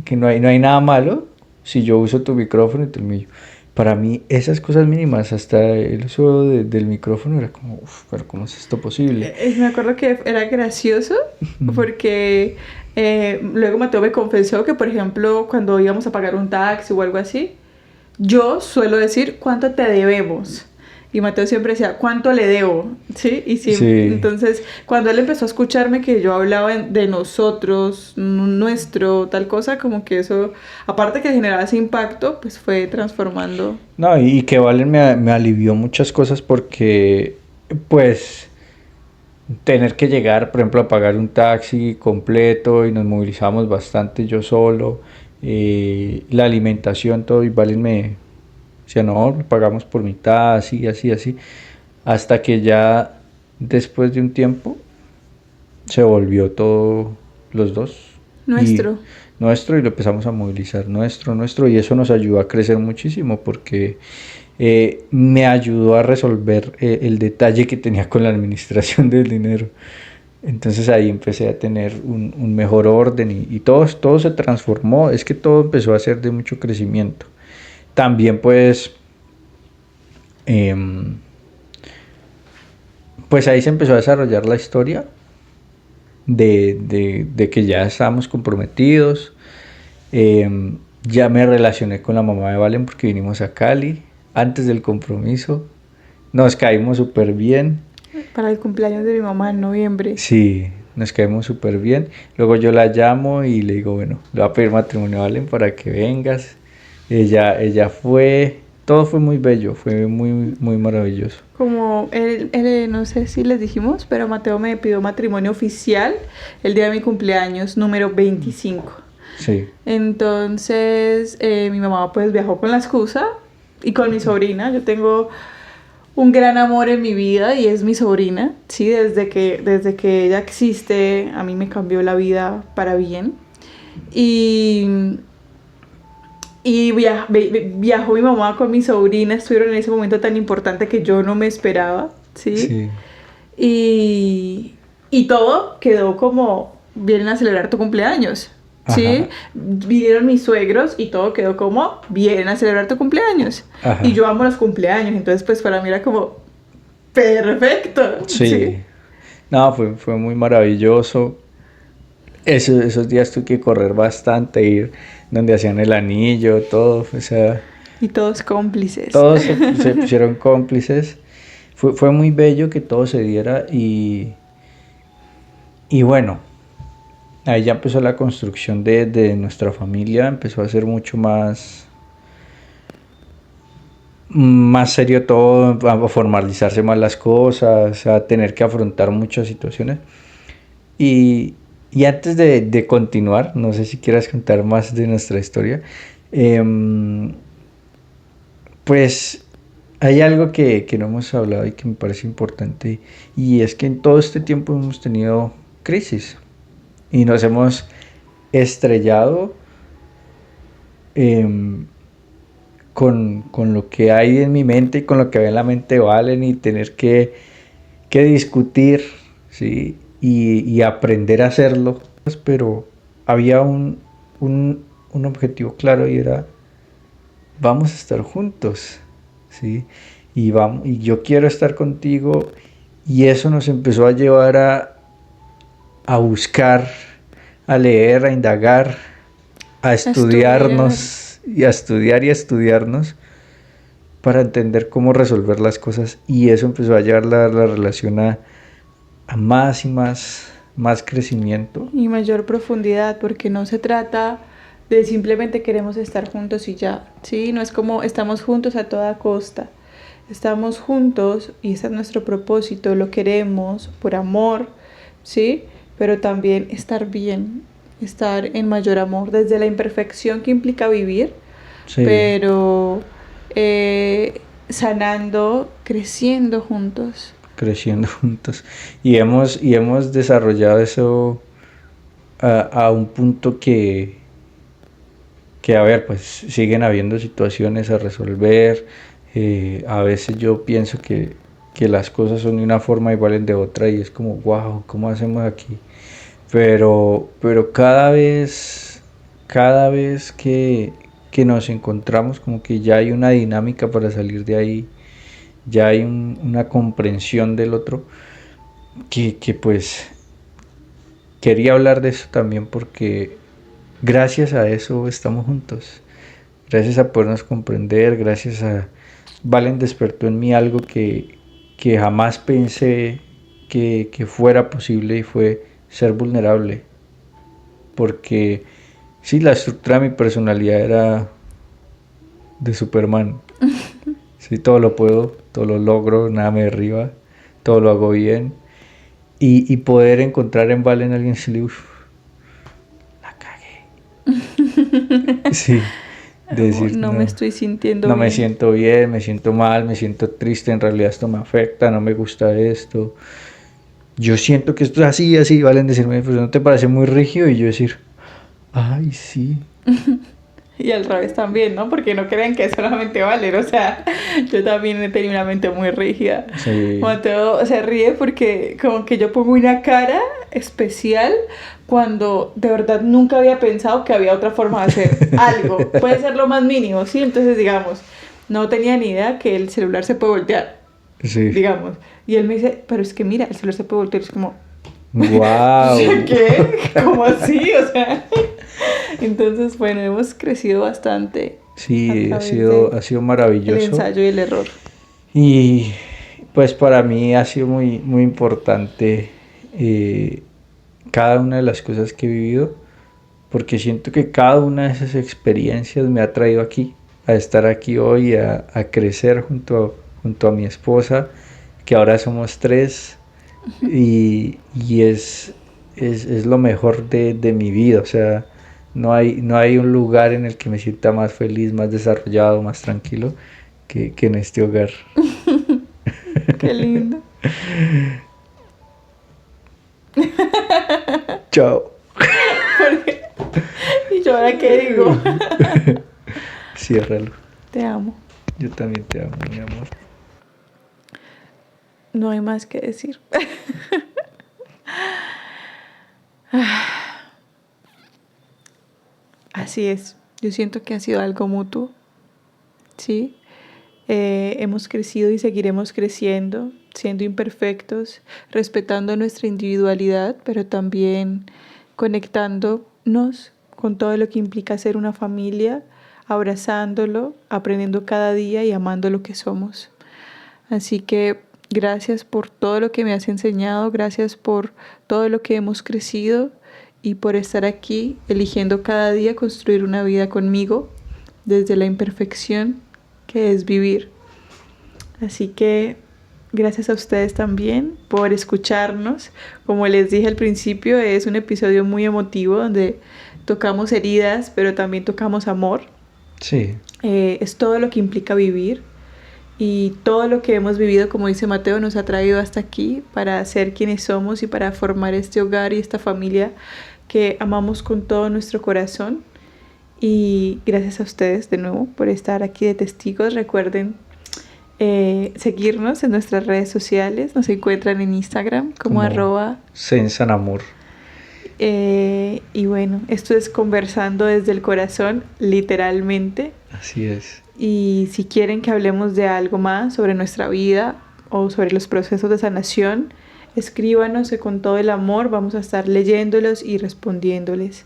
que no hay nada malo si yo uso tu micrófono y tú el mío. Para mí, esas cosas mínimas, hasta el uso del micrófono, era como, uff, pero ¿cómo es esto posible? Me acuerdo que era gracioso porque luego Mateo me confesó que, por ejemplo, cuando íbamos a pagar un taxi o algo así, yo suelo decir cuánto te debemos. Y Mateo siempre decía, ¿cuánto le debo? ¿Sí? Y Sí, entonces, cuando él empezó a escucharme que yo hablaba de nosotros, nuestro, tal cosa, como que eso, aparte que generaba ese impacto, pues fue transformando. no, y que Valen me alivió muchas cosas porque, pues, tener que llegar, por ejemplo, a pagar un taxi completo y nos movilizamos bastante yo solo, la alimentación, todo, y Valen me decía, no, lo pagamos por mitad, así, así, así, hasta que ya después de un tiempo se volvió todo los dos y Nuestro. nuestro, y lo empezamos a movilizar nuestro, y eso nos ayudó a crecer muchísimo porque me ayudó a resolver el detalle que tenía con la administración del dinero. Entonces ahí empecé a tener un mejor orden, y todo se transformó. Es que todo empezó a ser de mucho crecimiento. También pues, eh, pues ahí se empezó a desarrollar la historia de que ya estábamos comprometidos. Ya me relacioné con la mamá de Valen porque vinimos a Cali antes del compromiso. Nos caímos súper bien. Para el cumpleaños de mi mamá en noviembre. Sí, nos caímos súper bien. Luego yo la llamo y le digo, bueno, le voy a pedir matrimonio a Valen para que vengas. Ella fue, todo fue muy bello, fue muy, muy maravilloso. Como no sé si les dijimos, pero Mateo me pidió matrimonio oficial el día de mi cumpleaños, número 25. Sí. Entonces, mi mamá pues viajó con la excusa y con mi sobrina. Yo tengo un gran amor en mi vida y es mi sobrina, ¿sí? Desde que ella existe, a mí me cambió la vida para bien. Y viajó mi mamá con mi sobrina, estuvieron en ese momento tan importante que yo no me esperaba, ¿sí? Sí. Y todo quedó como, vienen a celebrar tu cumpleaños, ¿sí? Ajá. Vinieron mis suegros y todo quedó como, vienen a celebrar tu cumpleaños. Ajá. Y yo amo los cumpleaños, entonces pues para mí era como, perfecto. Sí. No, fue muy maravilloso. Esos días tuve que correr bastante, ir donde hacían el anillo, todo, o sea, Y todos cómplices. todos se pusieron cómplices. Fue muy bello que todo se diera y bueno, ahí ya empezó la construcción de nuestra familia, empezó a ser mucho más serio todo, a formalizarse más las cosas, a tener que afrontar muchas situaciones. Y antes de continuar, no sé si quieras contar más de nuestra historia, pues hay algo que no hemos hablado y que me parece importante, y es que en todo este tiempo hemos tenido crisis y nos hemos estrellado em, con lo que hay en mi mente y con lo que hay en la mente de Valen, y tener que discutir, ¿sí? Y aprender a hacerlo, pero había un objetivo claro, y era, vamos a estar juntos, ¿sí? Y yo quiero estar contigo, y eso nos empezó a llevar a buscar, a leer, a indagar, a estudiarnos, y a estudiar y a estudiarnos para entender cómo resolver las cosas, y eso empezó a llevar la relación a más y más crecimiento. Y mayor profundidad, porque no se trata de simplemente queremos estar juntos y ya, ¿sí? No es como estamos juntos a toda costa. Estamos juntos y ese es nuestro propósito, lo queremos por amor, ¿sí? Pero también estar bien, estar en mayor amor, desde la imperfección que implica vivir, Sí. pero sanando, creciendo juntos. Creciendo juntos. Y hemos desarrollado eso a un punto que, a ver, pues siguen habiendo situaciones a resolver. A veces yo pienso que las cosas son de una forma igual de otra, y es como, wow, ¿cómo hacemos aquí? Pero cada vez que nos encontramos, como que ya hay una dinámica para salir de ahí, ya hay una comprensión del otro, que pues quería hablar de eso también, porque gracias a eso estamos juntos, gracias a podernos comprender, gracias a Valen despertó en mí algo que jamás pensé que fuera posible, y fue ser vulnerable, porque sí, la estructura de mi personalidad era de Superman. Sí, todo lo puedo, todo lo logro, nada me derriba, todo lo hago bien. Y poder encontrar en Valen a alguien así, la cagué. Sí, decir, No me estoy sintiendo no bien. me siento bien, me siento mal, me siento triste, en realidad esto me afecta, no me gusta esto. Yo siento que esto es así, así, Valen decirme, pues no te parece muy rígido, y yo decir, ay, sí. Y al revés también, ¿no? Porque no crean que es solamente Valer, o sea, yo también he tenido una mente muy rígida. Sí. Mateo se ríe porque como que yo pongo una cara especial cuando de verdad nunca había pensado que había otra forma de hacer algo. Puede ser lo más mínimo, ¿sí? Entonces, digamos, no tenía ni idea que el celular se puede voltear. Sí. digamos. Y él me dice, pero es que mira, el celular se puede voltear. Es como, Wow. ¿qué? ¿Cómo así? O sea, entonces, bueno, hemos crecido bastante a Sí, través de ha sido el maravilloso. ensayo y el error. Y pues para mí ha sido muy, muy importante eh, cada una de las cosas que he vivido, porque siento que cada una de esas experiencias me ha traído aquí, a estar aquí hoy, a crecer junto a mi esposa, que ahora somos tres, y es lo mejor de mi vida. O sea, no hay un lugar en el que me sienta más feliz, más desarrollado, más tranquilo que en este hogar. Qué lindo. Chao. Porque- ¿Y yo ahora qué digo? Ciérralo. Te amo. Yo también te amo, mi amor. No hay más que decir. Así es. Yo siento que ha sido algo mutuo. Sí. Hemos crecido y seguiremos creciendo, siendo imperfectos, respetando nuestra individualidad, pero también conectándonos con todo lo que implica ser una familia, abrazándolo, aprendiendo cada día y amando lo que somos. Así que gracias por todo lo que me has enseñado, gracias por todo lo que hemos crecido y por estar aquí eligiendo cada día construir una vida conmigo desde la imperfección que es vivir. Así que gracias a ustedes también por escucharnos. Como les dije al principio, es un episodio muy emotivo donde tocamos heridas, pero también tocamos amor. Sí. Es todo lo que implica vivir y todo lo que hemos vivido, como dice Mateo, nos ha traído hasta aquí para ser quienes somos y para formar este hogar y esta familia que amamos con todo nuestro corazón. Y gracias a ustedes de nuevo por estar aquí de testigos. Recuerden seguirnos en nuestras redes sociales. Nos encuentran en Instagram como arroba. Sensanamor. Y bueno, esto es conversando desde el corazón, literalmente. Así es. Y si quieren que hablemos de algo más sobre nuestra vida o sobre los procesos de sanación, escríbanos que con todo el amor vamos a estar leyéndolos y respondiéndoles.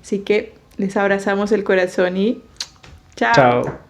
Así que les abrazamos el corazón y chao. Chao.